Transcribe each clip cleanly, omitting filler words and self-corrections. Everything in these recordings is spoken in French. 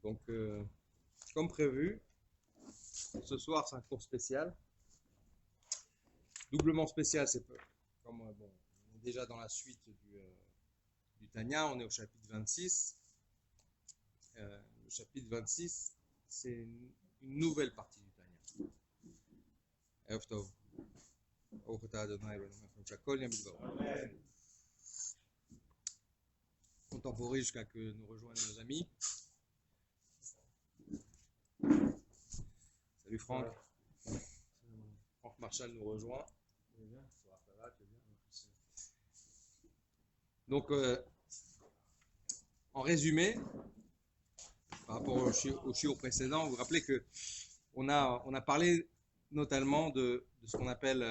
Donc, comme prévu, ce soir c'est un cours spécial. Doublement spécial, c'est comme bon, on est déjà dans la suite du Tanya, on est au chapitre 26. Le chapitre 26, c'est une nouvelle partie du Tanya. Erev Tov. Baruch atah Adonai Eloheinu melech hakol nהיה bidbaro. On temporise jusqu'à que nous rejoignent nos amis. Salut Franck. Franck Marshall nous rejoint. Donc, en résumé, par rapport au shiur précédent, vous vous rappelez que on a parlé notamment de ce qu'on appelle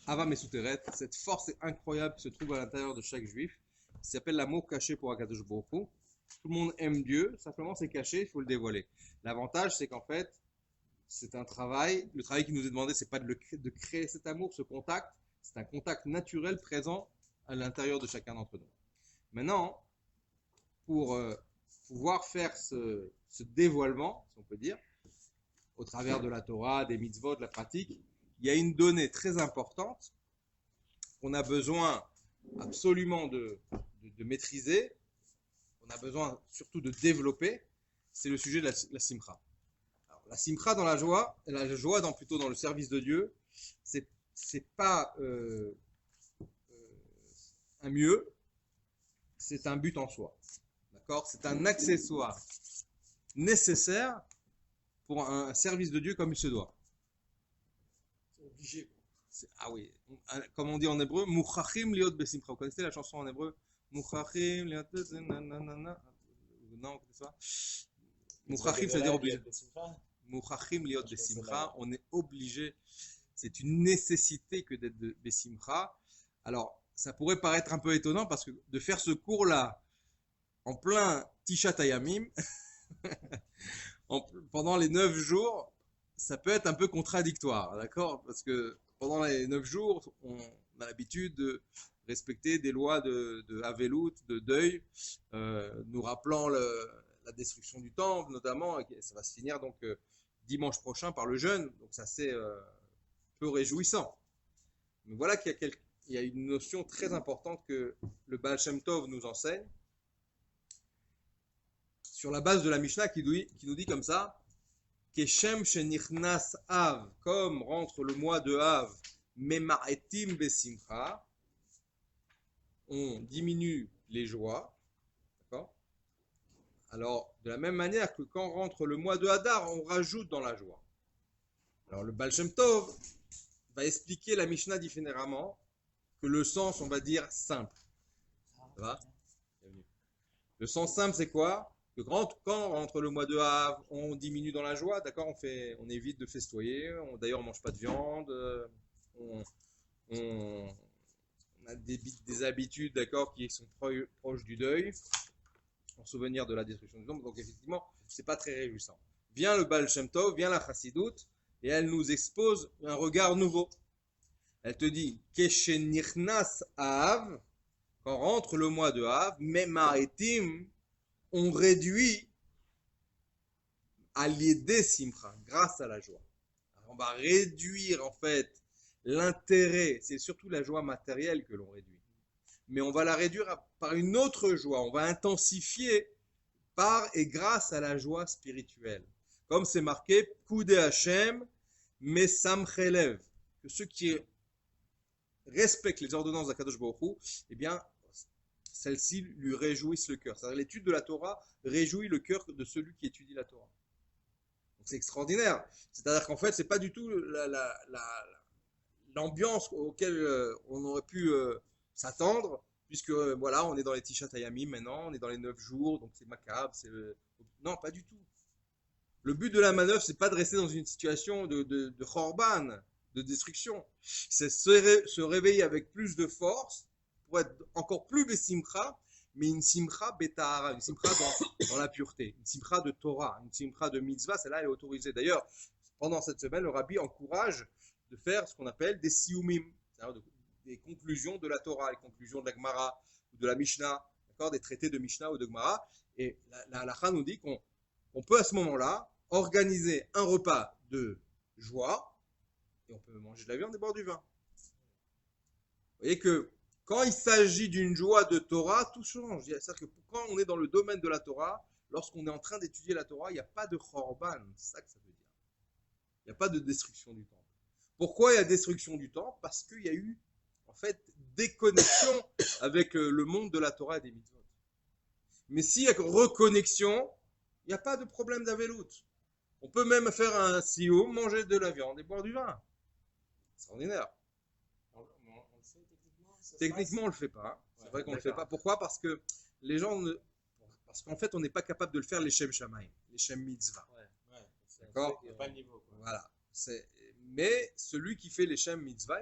Ava Mesuteret, cette force incroyable qui se trouve à l'intérieur de chaque juif, qui s'appelle l'amour caché pour Akadosh Baruch Hu. Tout le monde aime Dieu, simplement c'est caché, il faut le dévoiler. L'avantage, c'est qu'en fait, c'est un travail, le travail qui nous est demandé, c'est pas de créer cet amour, ce contact, c'est un contact naturel présent à l'intérieur de chacun d'entre nous. Maintenant, pour pouvoir faire ce dévoilement, si on peut dire, au travers de la Torah, des mitzvot, de la pratique, il y a une donnée très importante qu'on a besoin absolument de maîtriser, on a besoin surtout de développer, c'est le sujet de la simcha. Alors, la simcha dans la joie plutôt dans le service de Dieu, c'est pas un mieux, c'est un but en soi. D'accord ? C'est un accessoire nécessaire pour un service de Dieu comme il se doit. C'est obligé. Ah oui, comme on dit en hébreu, Muchachim liot besimcha. Vous connaissez la chanson en hébreu? Muchachim liot besimcha. Non, c'est ça. Muchachim, ça veut dire obligé. Muchachim liot besimcha. On est obligé. C'est une nécessité que d'être besimcha. Alors, ça pourrait paraître un peu étonnant parce que de faire ce cours-là en plein Tishat Hayamim, pendant les 9 jours, ça peut être un peu contradictoire, d'accord? Parce que pendant les 9 jours, on a l'habitude de respecter des lois de Avelut, de deuil, nous rappelant la destruction du temple, notamment, et ça va se finir donc dimanche prochain par le jeûne, donc ça c'est peu réjouissant. Mais voilà qu'il y a une notion très importante que le Baal Shem Tov nous enseigne, sur la base de la Mishnah qui nous dit comme ça, Keshem shenichnas Av, comme rentre le mois de Av, mema'etim besimcha, on diminue les joies, d'accord? Alors, de la même manière que quand rentre le mois de Hadar, on rajoute dans la joie. Alors, le Baal Shem Tov va expliquer la Mishnah différemment, que le sens, on va dire, simple. Ça va? Le sens simple, c'est quoi? Que quand rentre le mois de Av, on diminue dans la joie, d'accord, on évite de festoyer, d'ailleurs on mange pas de viande, on a des habitudes, d'accord, qui sont proches du deuil, en souvenir de la destruction du temple, donc effectivement, c'est pas très réjouissant. Vient le Baal Shem Tov, vient la Chassidoute, et elle nous expose un regard nouveau. Elle te dit, Keshenichnas Av, quand rentre le mois de Av, Mema'etim, on réduit à l'idée simcha, grâce à la joie. Alors on va réduire en fait l'intérêt, c'est surtout la joie matérielle que l'on réduit. Mais on va la réduire par une autre joie, on va intensifier par et grâce à la joie spirituelle. Comme c'est marqué, Koudé Hashem, Mesam Chelev, que ceux qui respectent les ordonnances d'Akadosh Baruch Hu, eh bien, celles-ci lui réjouissent le cœur. C'est-à-dire l'étude de la Torah réjouit le cœur de celui qui étudie la Torah. Donc c'est extraordinaire. C'est-à-dire qu'en fait, c'est pas du tout l'ambiance auquel on aurait pu s'attendre, puisque voilà, on est dans les Tishat Hayamim maintenant, on est dans les 9 jours, donc c'est macabre. Non, pas du tout. Le but de la manœuvre, c'est pas de rester dans une situation de Khorban, de destruction. C'est se réveiller avec plus de force, pour être encore plus besimcha, mais une simcha betahara, une simcha dans la pureté, une simcha de Torah, une simcha de mitzvah, celle-là elle est autorisée. D'ailleurs, pendant cette semaine, le rabbi encourage de faire ce qu'on appelle des siumim, c'est-à-dire des conclusions de la Torah, les conclusions de la Gemara ou de la Mishnah, d'accord, des traités de Mishnah ou de Gemara. Et la halakha nous dit qu'on peut à ce moment-là organiser un repas de joie et on peut manger de la viande et boire du vin. Vous voyez que quand il s'agit d'une joie de Torah, tout change. C'est-à-dire que quand on est dans le domaine de la Torah, lorsqu'on est en train d'étudier la Torah, il n'y a pas de chorban. C'est ça que ça veut dire. Il n'y a pas de destruction du temple. Pourquoi il y a destruction du temple? Parce qu'il y a eu, en fait, déconnexion avec le monde de la Torah et des mitzvot. Mais s'il y a reconnexion, il n'y a pas de problème d'avelout. On peut même faire un sioum, manger de la viande et boire du vin. C'est extraordinaire. On le fait techniquement? Techniquement, on ne le fait pas. C'est Ouais, vrai qu'on ne le fait d'accord. pas. Pourquoi? Parce que les gens ne... Parce qu'en fait, on n'est pas capable de le faire les Shem Shamaim, les Shem Mitzvah. Ouais. D'accord. Il n'y a pas le niveau, quoi. Voilà. Mais celui qui fait les Shem Mitzvah,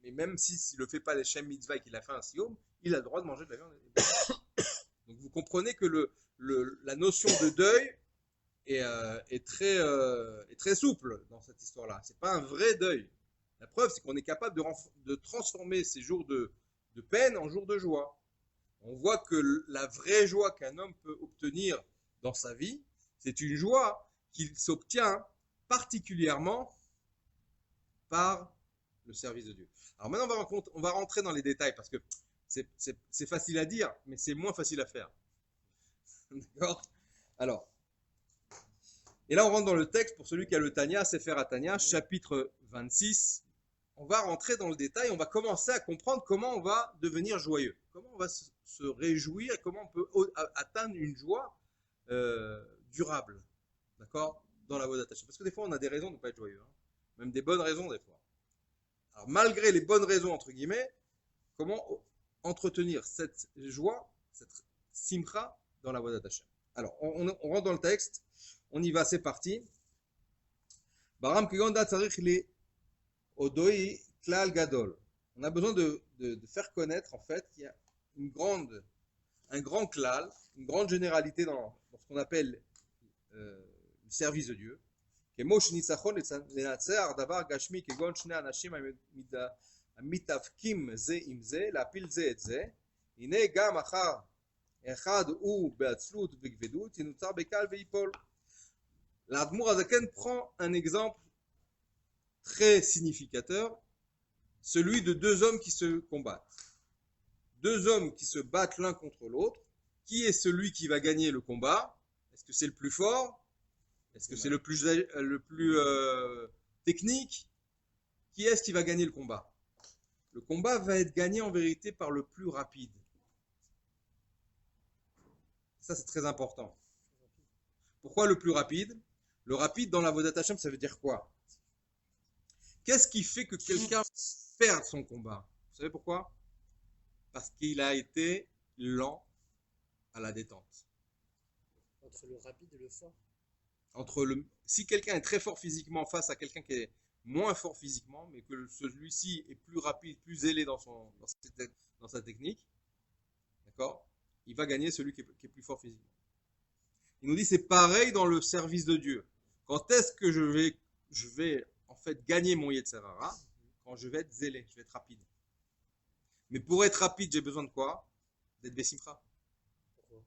mais même s'il ne le fait pas les Shem Mitzvah et qu'il a fait un sioum, il a le droit de manger de la viande. Donc vous comprenez que la notion de deuil est très souple dans cette histoire-là. Ce n'est pas un vrai deuil. La preuve, c'est qu'on est capable de transformer ces jours de peine en jours de joie. On voit que la vraie joie qu'un homme peut obtenir dans sa vie, c'est une joie qu'il s'obtient particulièrement par le service de Dieu. Alors maintenant, on va rentrer dans les détails parce que c'est facile à dire, mais c'est moins facile à faire. D'accord? Alors, et là on rentre dans le texte pour celui qui a le Tanya, Sefer HaTanya, chapitre 26. On va rentrer dans le détail, on va commencer à comprendre comment on va devenir joyeux, comment on va se réjouir, comment on peut atteindre une joie durable, d'accord, dans la Avodat Hashem. Parce que des fois, on a des raisons de ne pas être joyeux, hein. Même des bonnes raisons des fois. Alors, malgré les bonnes raisons, entre guillemets, comment entretenir cette joie, cette simcha dans la Avodat Hashem. Alors, on rentre dans le texte, on y va, c'est parti. Baram Kigonda Tzarich li Odoi Klal Gadol. On a besoin de faire connaître en fait qu'il y a un grand klal, une grande généralité dans ce qu'on appelle le service de Dieu. כמו שניצחון לנצח דבר גשמי כגון שני אנשים המתאבקים זה עם זה, להפיל זה את זה, הנה גם אחר אחד הוא בעצלות וכבדות, ינוצר בקל ויפול. L'Admour Azaken prend un exemple très significateur, celui de deux hommes qui se combattent. Deux hommes qui se battent l'un contre l'autre. Qui est celui qui va gagner le combat? Est-ce que c'est le plus fort? Est-ce que c'est le plus technique? Qui est-ce qui va gagner le combat? Le combat va être gagné en vérité par le plus rapide. Ça, c'est très important. Pourquoi le plus rapide? Le rapide dans la Avodat Hashem, ça veut dire quoi? Qu'est-ce qui fait que quelqu'un perde son combat? Vous savez pourquoi? Parce qu'il a été lent à la détente. Entre le rapide et le fort. Si quelqu'un est très fort physiquement face à quelqu'un qui est moins fort physiquement, mais que celui-ci est plus rapide, plus zélé dans sa technique, d'accord, il va gagner celui qui est plus fort physiquement. Il nous dit c'est pareil dans le service de Dieu. Quand est-ce que je vais en fait gagner mon Yetzer Hara? Quand je vais être zélé, je vais être rapide. Mais pour être rapide, j'ai besoin de quoi? D'être Bessimcha. Pourquoi?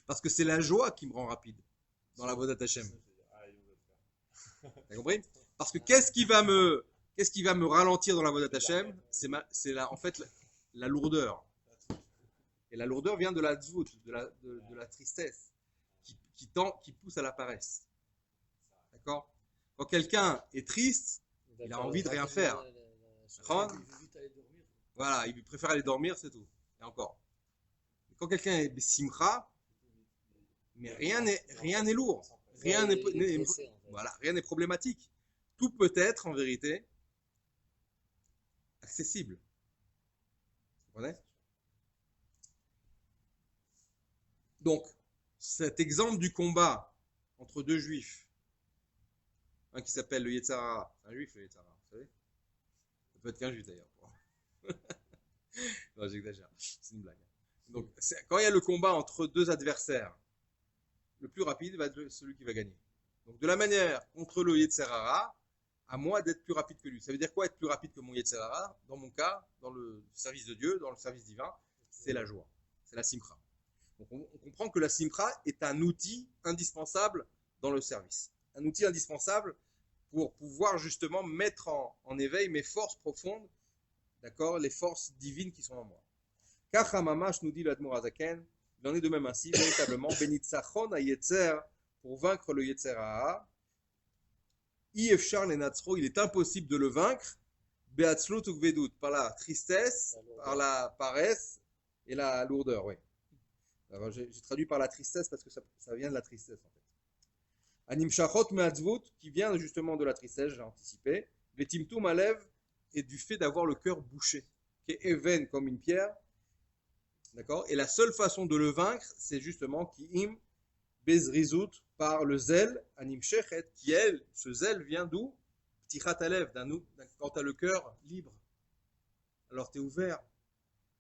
Parce que c'est la joie qui me rend rapide dans la Avodat Hashem. T'as compris? Parce que qu'est-ce qui va me ralentir dans la Avodat Hashem? C'est en fait la lourdeur. Et la lourdeur vient de la tzvut, de la tristesse, qui pousse à la paresse. D'accord? Quand quelqu'un est triste, il a envie de rien faire. Voilà, il préfère aller dormir, c'est tout. Et encore. Quand quelqu'un est simcha, mais rien n'est lourd. Rien n'est problématique. Tout peut être, en vérité, accessible. Vous comprenez? Donc, cet exemple du combat entre deux juifs, un qui s'appelle le Yetzer Hara, un juif le Yetzer Hara, vous savez? Ça peut être qu'un juif d'ailleurs. Non, j'exagère, c'est une blague. Donc, quand il y a le combat entre deux adversaires, le plus rapide va être celui qui va gagner. Donc, de la manière contre le Yetzer Hara, à moi d'être plus rapide que lui. Ça veut dire quoi être plus rapide que mon Yetzirah? Dans mon cas, dans le service de Dieu, dans le service divin, c'est la joie, c'est la simcha. Donc on comprend que la simcha est un outil indispensable dans le service. Un outil indispensable pour pouvoir justement mettre en éveil mes forces profondes, d'accord, les forces divines qui sont en moi. Kacha mamash nous dit l'Admor Azaken, il en est de même ainsi, véritablement, benitzachon hayetzer, pour vaincre le yetzer hara, ifshar lenatzro, il est impossible de le vaincre, beatzlut ukvedut, par la tristesse, par la paresse et la lourdeur, oui. Alors j'ai traduit par la tristesse parce que ça vient de la tristesse en fait. Anim shachot me'atzvut, qui vient justement de la tristesse, j'ai anticipé. Vetimtum alev, et du fait d'avoir le cœur bouché, qui est even comme une pierre. D'accord. Et la seule façon de le vaincre, c'est justement qui im bezrizut, par le zèle, anim shechet, qui elle, ce zèle vient d'où? Ptichat alev, quand tu as le cœur libre. Alors tu es ouvert,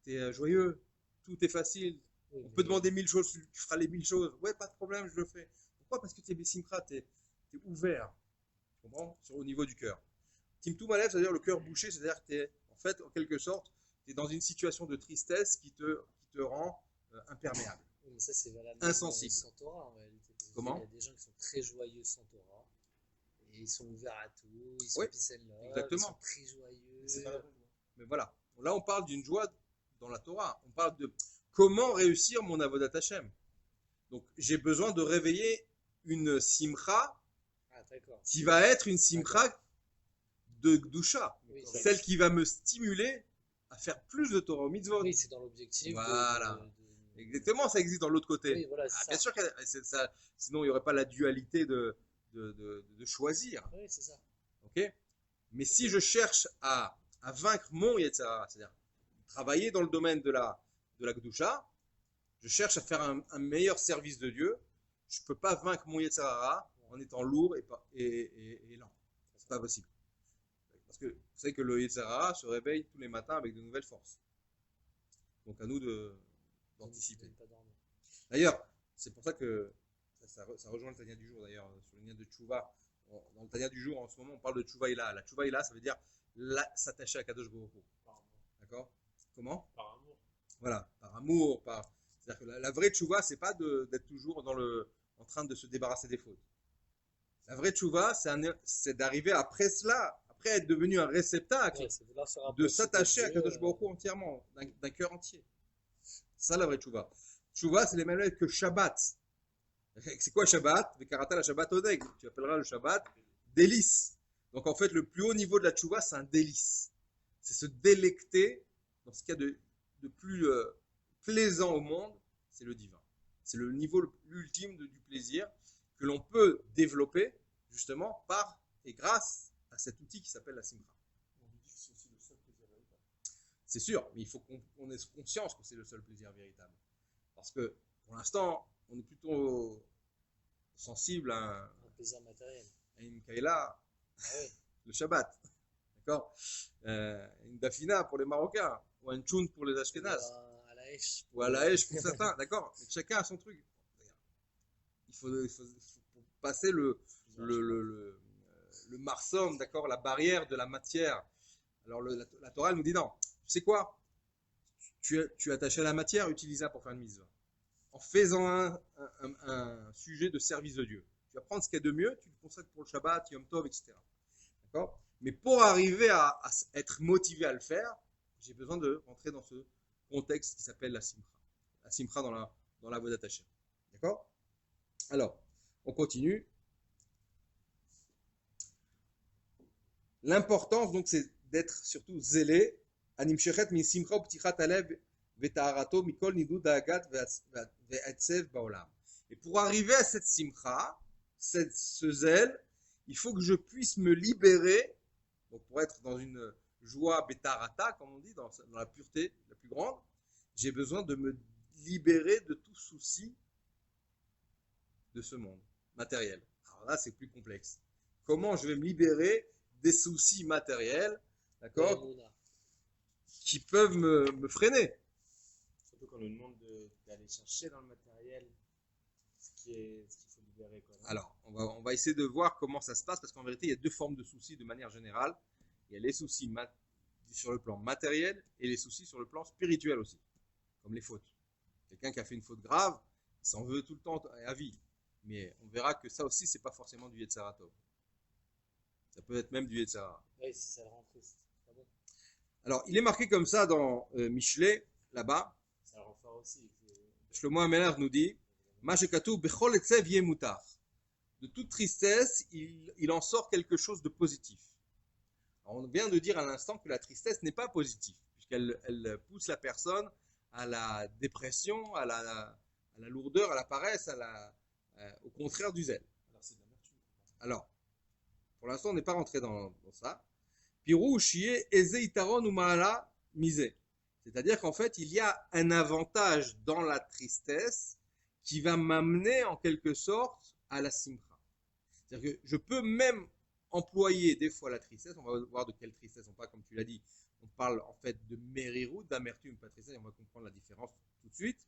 tu es joyeux, tout est facile. On peut demander 1000 choses, tu feras les 1000 choses. Ouais, pas de problème, je le fais. Pourquoi? Parce que tu es Bessimcha, tu es ouvert. Tu comprends? Au niveau du cœur. Timtum Alev, c'est-à-dire le cœur bouché, c'est-à-dire que tu es, en fait, en quelque sorte, tu es dans une situation de tristesse qui te rend imperméable. Oui, mais ça, c'est valable insensible. Sans Torah, en réalité. Comment? Il y a des gens qui sont très joyeux sans Torah. Et ils sont ouverts à tout, ils sont Oui, peace and love, exactement. ils sont très joyeux. C'est pas mais voilà. Là, on parle d'une joie dans la Torah. On parle de comment réussir mon avodat Hashem. Donc, j'ai besoin de réveiller une simcha qui va être une simcha de Gdusha. Oui, celle qui va me stimuler à faire plus de Torah mitzvot. Oui, c'est dans l'objectif. Voilà. Exactement, ça existe dans l'autre côté. Oui, voilà, bien sûr que ça, sinon il n'y aurait pas la dualité de choisir. Oui, c'est ça. Ok. Mais si je cherche à vaincre mon Yetzirah, c'est-à-dire travailler dans le domaine de la Gdusha, je cherche à faire un meilleur service de Dieu, je ne peux pas vaincre mon Yetzirah en étant lourd et lent. C'est pas possible. Parce que vous savez que le Yetzirah se réveille tous les matins avec de nouvelles forces. Donc à nous d'anticiper. D'ailleurs, c'est pour ça que ça rejoint le Tania du jour, d'ailleurs, sur le lien de Tchouva. Dans le Tania du jour, en ce moment, on parle de Tchouva Ila. La Tchouva Ila, ça veut dire s'attacher à Kadosh Baruch Hu. D'accord? Comment? Par amour. Voilà, par amour. C'est-à-dire que la vraie Tchouva, c'est pas d'être toujours en train de se débarrasser des fautes. La vraie Tchouva, c'est d'arriver après cela, après être devenu un réceptacle, de s'attacher à Kadosh Baruch Hu entièrement, d'un cœur entier. C'est ça la vraie Tchouva. Tchouva, c'est les mêmes lettres que Shabbat. C'est quoi Shabbat? Vekarata la Shabbat Odeg. Tu appelleras le Shabbat délice. Donc en fait, le plus haut niveau de la Tchouva, c'est un délice. C'est se délecter dans ce qu'il y a de plus plaisant au monde, c'est le divin. C'est le niveau ultime du plaisir que l'on peut développer justement par et grâce à cet outil qui s'appelle la Simcha. On dit que c'est aussi le seul plaisir véritable. C'est sûr, mais il faut qu'on ait conscience que c'est le seul plaisir véritable. Parce que pour l'instant, on est plutôt sensible à un plaisir matériel. À une kaila, oui. Le Shabbat, d'accord, une dafina pour les Marocains, ou un tchoun pour les Ashkénazes, ou à la Hesh pour certains, d'accord. Chacun a son truc. Il faut passer le marsom, d'accord, la barrière de la matière. Alors la Torah elle nous dit non. Tu sais quoi? Tu es attaché à la matière, utilise-la pour faire une mitzvah. En faisant un sujet de service de Dieu. Tu vas prendre ce qu'il y a de mieux, tu le consacres pour le Shabbat, Yom Tov, etc. D'accord? Mais pour arriver à être motivé à le faire, j'ai besoin de rentrer dans ce contexte qui s'appelle la Simcha. La Simcha dans la Avodat Hashem. D'accord? Alors, on continue. L'importance, donc, c'est d'être surtout zélé. Anim shechet mi simcha p'tichat alev v'ta'arato mikol nidud da'agat ve'atzev ba'olam. Et pour arriver à cette simcha, ce zèle, il faut que je puisse me libérer, donc pour être dans une joie betarata, comme on dit, dans la pureté la plus grande, j'ai besoin de me libérer de tout souci de ce monde matériel. Alors là, c'est plus complexe. Comment je vais me libérer des soucis matériels, d'accord, qui peuvent me freiner. Surtout quand on nous demande d'aller chercher dans le matériel ce qu'il faut libérer. Quoi. Alors, on va essayer de voir comment ça se passe, parce qu'en vérité, il y a deux formes de soucis de manière générale. Il y a les soucis sur le plan matériel et les soucis sur le plan spirituel aussi, comme les fautes. Quelqu'un qui a fait une faute grave, il s'en veut tout le temps à vie. Mais on verra que ça aussi, c'est pas forcément du Yetzirah Tov. Ça peut être même du Yetzirah. Oui, si ça le rend triste. C'est pas bon. Alors, il est marqué comme ça dans Michelet, là-bas. Ça le rend fort aussi. Shlomo Amelach nous dit Ma shekatuv bechol etzev yeh mutar. De toute tristesse, il en sort quelque chose de positif. Alors, on vient de dire à l'instant que la tristesse n'est pas positive, puisqu'elle pousse la personne à la dépression, à la lourdeur, à la paresse, au contraire du zèle. Alors c'est de l'amertume. Alors, pour l'instant, on n'est pas rentré dans ça. Pirou, chier, eze itaron ou maala, misé. C'est-à-dire qu'en fait, il y a un avantage dans la tristesse qui va m'amener en quelque sorte à la simcha. C'est-à-dire que je peux même employer des fois la tristesse. On va voir de quelle tristesse on parle, comme tu l'as dit. On parle en fait de merirut, d'amertume, pas de tristesse. On va comprendre la différence tout de suite.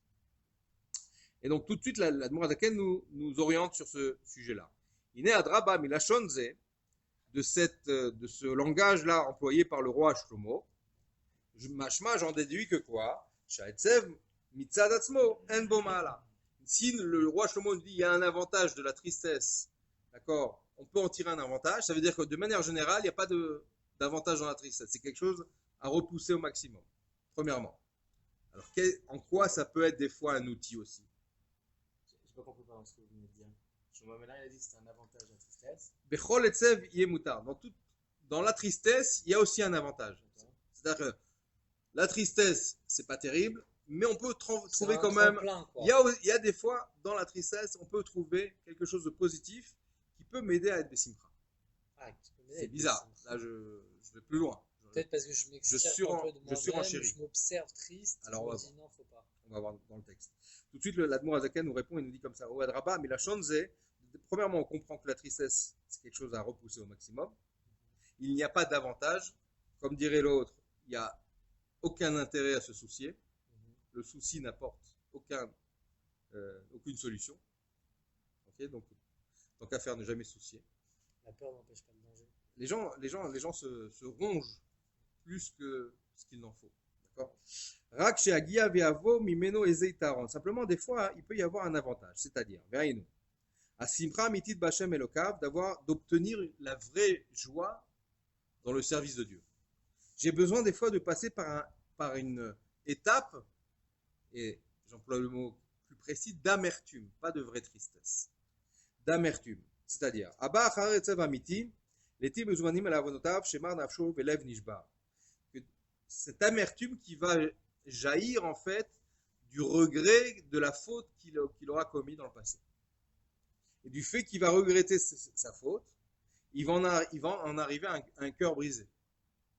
Et donc tout de suite, la Gemara Zaken nous oriente sur ce sujet-là. Iné adraba milashonze, de ce langage-là employé par le roi Shlomo, machma, j'en déduis que quoi? Sha'etzev mitzad atzmo en bo ma'ala. Si le roi Shlomo nous dit il y a un avantage de la tristesse, d'accord, on peut en tirer un avantage, ça veut dire que de manière générale, il n'y a pas d'avantage dans la tristesse. C'est quelque chose à repousser au maximum, premièrement. Alors, en quoi ça peut être des fois un outil aussi? Je n'ai pas compris ce que vous venez de dire. Shlomo Amelach a dit que c'était un avantage à la tristesse. Bechol etzev yeh mutar. Dans la tristesse, il y a aussi un avantage. C'est-à-dire que la tristesse, c'est pas terrible, mais on peut trouver quand même. Il y a des fois, dans la tristesse, on peut trouver quelque chose de positif qui peut m'aider à être bessimcha. Ah, C'est bizarre. Là, je vais plus loin. Peut-être parce que je m'exerce un peu de moi-même, je m'observe triste, alors je me dis non, faut pas. On va voir dans le texte. Tout de suite, l'Admour Azaken nous répond, il nous dit comme ça, Oadraba, mais la shonze, premièrement, on comprend que la tristesse, c'est quelque chose à repousser au maximum. Il n'y a pas d'avantage. Comme dirait l'autre, il n'y a aucun intérêt à se soucier. Le souci n'apporte aucune solution. Okay, donc, tant qu'à faire, ne jamais se soucier. La peur n'empêche pas le danger. Les gens se rongent plus que ce qu'il n'en faut. D'accord? Rak she'agia ve'avo mimeno ezeitaron. Simplement, des fois, il peut y avoir un avantage. C'est-à-dire, ve'ainu. Asimcha mitit b'Hashem elokav, d'obtenir la vraie joie dans le service de Dieu. J'ai besoin des fois de passer par une étape, et j'emploie le mot plus précis, d'amertume, pas de vraie tristesse. D'amertume. C'est-à-dire, Abba achar etzev amiti, leti mezouanim el avonotav, shemar nafsho velev nishbar. Cette amertume qui va jaillir en fait du regret de la faute qu'il aura commis dans le passé. Et du fait qu'il va regretter sa faute, il va en arriver à un cœur brisé.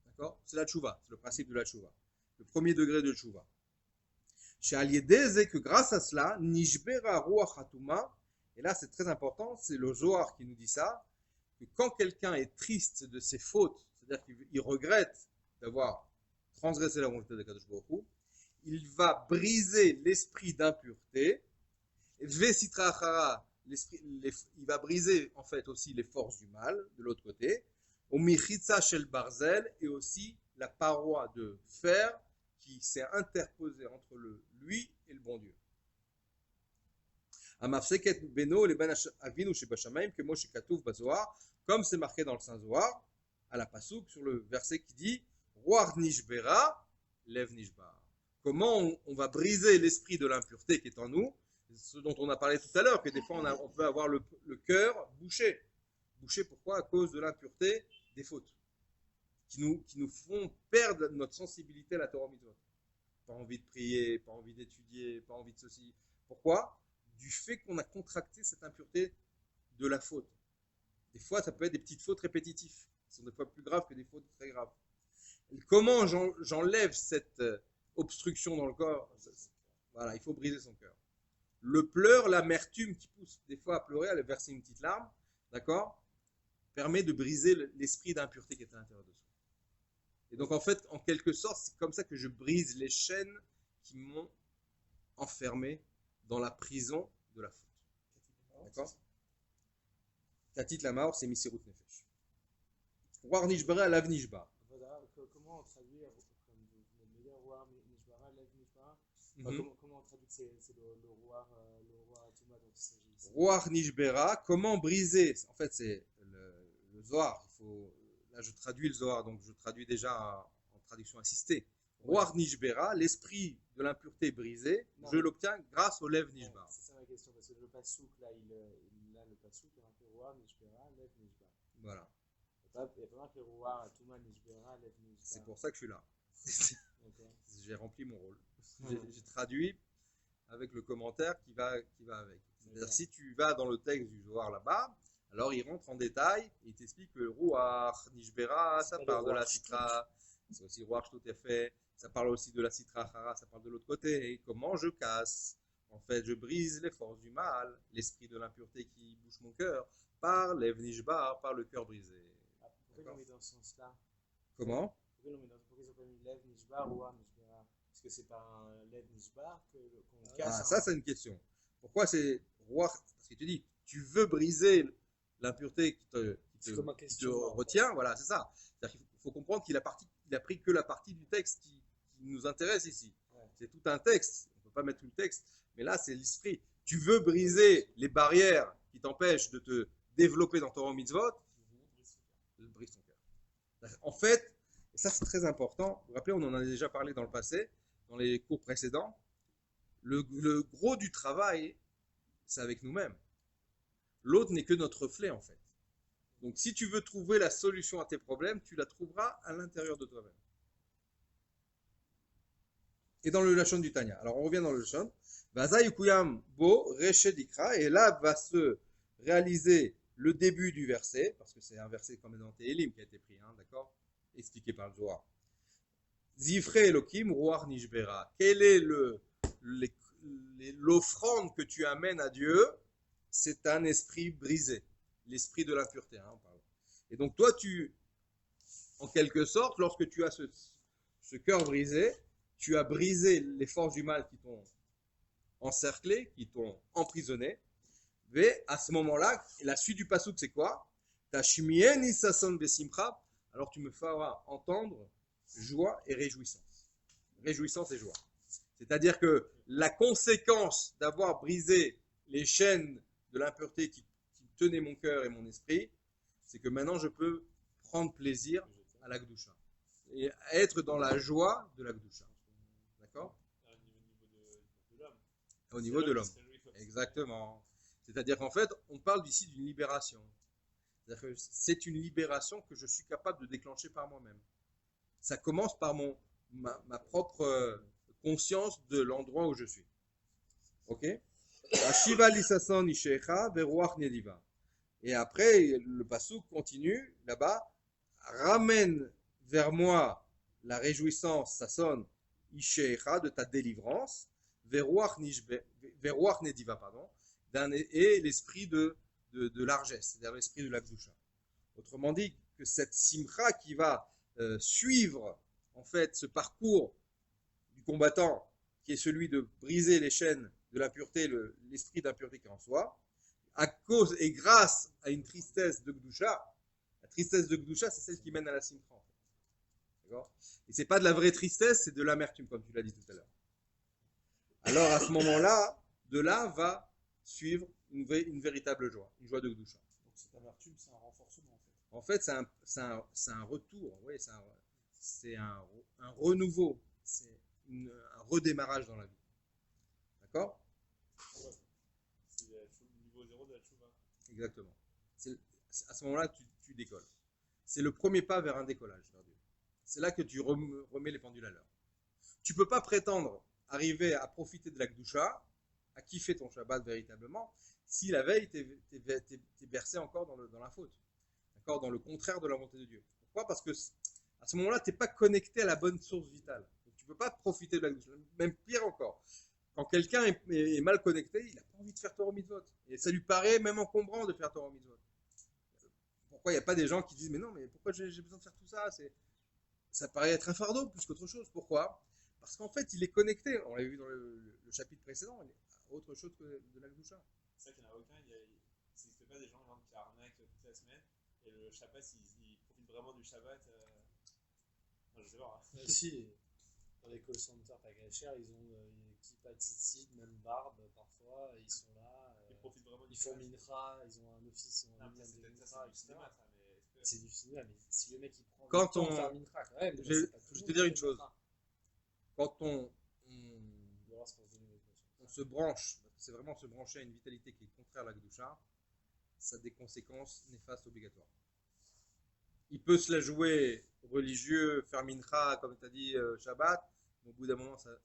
D'accord? C'est la tchouva, c'est le principe de la tchouva. Le premier degré de tchouva. Chez Aliédé, que grâce à cela, Nishbera Ruach Hatuma, et là c'est très important, c'est le Zohar qui nous dit ça, que quand quelqu'un est triste de ses fautes, c'est-à-dire qu'il regrette d'avoir transgressé la volonté de Kadosh Baruch Hu, il va briser l'esprit d'impureté, Vesitra Achara, il va briser en fait aussi les forces du mal de l'autre côté, au Michitza Shel Barzel, et aussi la paroi de fer qui s'est interposée entre lui et le bon Dieu. Amafseket beno le ben avinu shebashamayim kemo shekatuv bazohar, comme c'est marqué dans le Saint Zohar, à la Passouk, sur le verset qui dit Roar nishbera, lev nishbar. Comment on va briser l'esprit de l'impureté qui est en nous, ce dont on a parlé tout à l'heure, que des fois on peut avoir le cœur bouché. Bouché pourquoi? À cause de l'impureté des fautes, qui nous font perdre notre sensibilité à la Torah Mitzvot. Pas envie de prier, pas envie d'étudier, pas envie de ceci. Pourquoi? Du fait qu'on a contracté cette impureté de la faute. Des fois, ça peut être des petites fautes répétitives, qui sont des fois plus graves que des fautes très graves. Et comment j'enlève cette obstruction dans le corps? Voilà, il faut briser son cœur. Le pleur, l'amertume qui pousse des fois à pleurer, à verser une petite larme, d'accord, permet de briser l'esprit d'impureté qui est à l'intérieur de soi. Et donc en fait, en quelque sorte, c'est comme ça que je brise les chaînes qui m'ont enfermé dans la prison de la faute. D'accord? Tatit la mort, c'est Misirut Nefesh. Roar Nishbara à l'Av Nishbar. Comment traduire, comme vous venez de le dire, Roar Nishbara, Lev Nishbara? Comment on traduit que c'est le roi Touma dont il s'agit ici? Roar Nishbera, comment briser? En fait, c'est le Zohar. Là, je traduis le Zohar, donc je traduis déjà en traduction assistée. Roar Nishbera, l'esprit de l'impureté brisé, je l'obtiens grâce au Lev Nishbar. C'est ça ma question, parce que le pasouk, là, le pasouk, il y a marqué Roar Nishbera, Lev Nishbar. Voilà. Il n'y a pas marqué Roar Touma Nishbera, Lev Nishbar. C'est pour ça que je suis là. J'ai rempli mon rôle. J'ai traduit avec le commentaire qui va avec. C'est-à-dire, si tu vas dans le texte du Zohar là-bas, alors il rentre en détail et il t'explique que le Ruach, Nishbera, ça parle de la Sitra, c'est aussi Ruach tout est fait, ça parle aussi de la Sitra Chara, ça parle de l'autre côté. Et comment je casse? En fait, je brise les forces du mal, l'esprit de l'impureté qui bouche mon cœur, par l'Ev Nishbar, par le cœur brisé. Pourquoi ils l'ont mis dans ce sens-là? Comment? Pourquoi ils n'ont pas mis Lev Nishbar ou Ruach Nishbera? Parce que c'est par un Lev Nishbar qu'on casse. Ah, ça, c'est une question. Pourquoi c'est Ruach? Parce que tu dis, tu veux briser l'impureté qui te retient, voilà, c'est ça. C'est-à-dire qu'il faut comprendre qu'il a pris que la partie du texte qui nous intéresse ici. Ouais. C'est tout un texte, on ne peut pas mettre tout le texte, mais là, c'est l'esprit. Tu veux briser les barrières qui t'empêchent de te développer dans ton mitzvot, brise ton cœur. En fait, et ça c'est très important, vous vous rappelez, on en a déjà parlé dans le passé, dans les cours précédents, le gros du travail, c'est avec nous-mêmes. L'autre n'est que notre reflet, en fait. Donc, si tu veux trouver la solution à tes problèmes, tu la trouveras à l'intérieur de toi-même. Et dans le Lachon du Tanya. Alors, on revient dans le Lachon. Et là va se réaliser le début du verset, parce que c'est un verset comme dans Télim qui a été pris, hein, d'accord, expliqué par le Zohar. Zifre Elohim Ruach Nishbera. Quelle est l'offrande que tu amènes à Dieu? C'est un esprit brisé, l'esprit de l'impureté. Hein, et donc toi, en quelque sorte, lorsque tu as ce cœur brisé, tu as brisé les forces du mal qui t'ont encerclé, qui t'ont emprisonné. Mais à ce moment-là, la suite du pasouk, c'est quoi? Tashmien isason besimcha. Alors tu me feras entendre joie et réjouissance. Réjouissance et joie. C'est-à-dire que la conséquence d'avoir brisé les chaînes de l'impureté qui tenait mon cœur et mon esprit, c'est que maintenant je peux prendre plaisir à la Gdusha et être dans la joie de la Gdusha. D'accord? Au niveau de l'homme. Exactement. C'est-à-dire qu'en fait, on parle ici d'une libération. C'est-à-dire que c'est une libération que je suis capable de déclencher par moi-même. Ça commence par ma propre conscience de l'endroit où je suis. Ok? Et après, le passouk continue là-bas. Ramène vers moi la réjouissance, ça sonne, Ishecha, de ta délivrance, Veruach Nediva, pardon, et l'esprit de largesse, c'est-à-dire l'esprit de la Gdusha. Autrement dit, que cette simcha qui va suivre en fait ce parcours du combattant, qui est celui de briser les chaînes de l'impureté, l'esprit d'impureté qui est en soi, à cause et grâce à une tristesse de Gdusha. La tristesse de Gdusha, c'est celle qui mène à la simcha. En fait. D'accord? Et c'est pas de la vraie tristesse, c'est de l'amertume, comme tu l'as dit tout à l'heure. Alors à ce moment-là, de là va suivre une véritable joie, une joie de Gdusha. Donc cette amertume, c'est un renforcement en fait. En fait, c'est un retour, oui, c'est un renouveau, c'est un redémarrage dans la vie. D'accord? C'est le niveau 0 de la tchouva. Exactement. À ce moment-là, tu décolles. C'est le premier pas vers un décollage vers Dieu. C'est là que tu remets les pendules à l'heure. Tu ne peux pas prétendre arriver à profiter de la Gdusha, à kiffer ton Shabbat véritablement, si la veille, tu es bercé encore dans la faute. D'accord? Dans le contraire de la volonté de Dieu. Pourquoi? Parce que à ce moment-là, tu n'es pas connecté à la bonne source vitale. Donc, tu ne peux pas profiter de la Gdusha. Même pire encore. Quand quelqu'un est mal connecté, il n'a pas envie de faire Torah Mitzvot. Et ça lui paraît même encombrant de faire Torah Mitzvot. Pourquoi il n'y a pas des gens qui disent mais non, mais pourquoi j'ai besoin de faire tout ça? Ça paraît être un fardeau plus qu'autre chose. Pourquoi? Parce qu'en fait, il est connecté. On l'a vu dans le chapitre précédent, il est autre chose que de la Gdusha. C'est ça qu'il n'y en a aucun. Il n'existe pas des gens qui arnaquent toute la semaine. Et le Shabbat, ils profitent vraiment du Shabbat. Non, je sais pas. Si. Dans les call centers à Gacher, ils ont une équipe attitude, même barbe parfois, ils sont là. Ils font mincha, ils ont un office, ils ont un de mincha, etc. C'est du cinéma, mais si le mec il prend quand le temps de faire mincha, quand même, je vais te dire une chose. Quand on se branche, c'est vraiment se brancher à une vitalité qui est contraire à la Kedusha, ça a des conséquences néfastes obligatoires. Il peut se la jouer religieux, faire mincha, comme tu as dit, Shabbat, mais au bout d'un moment, ça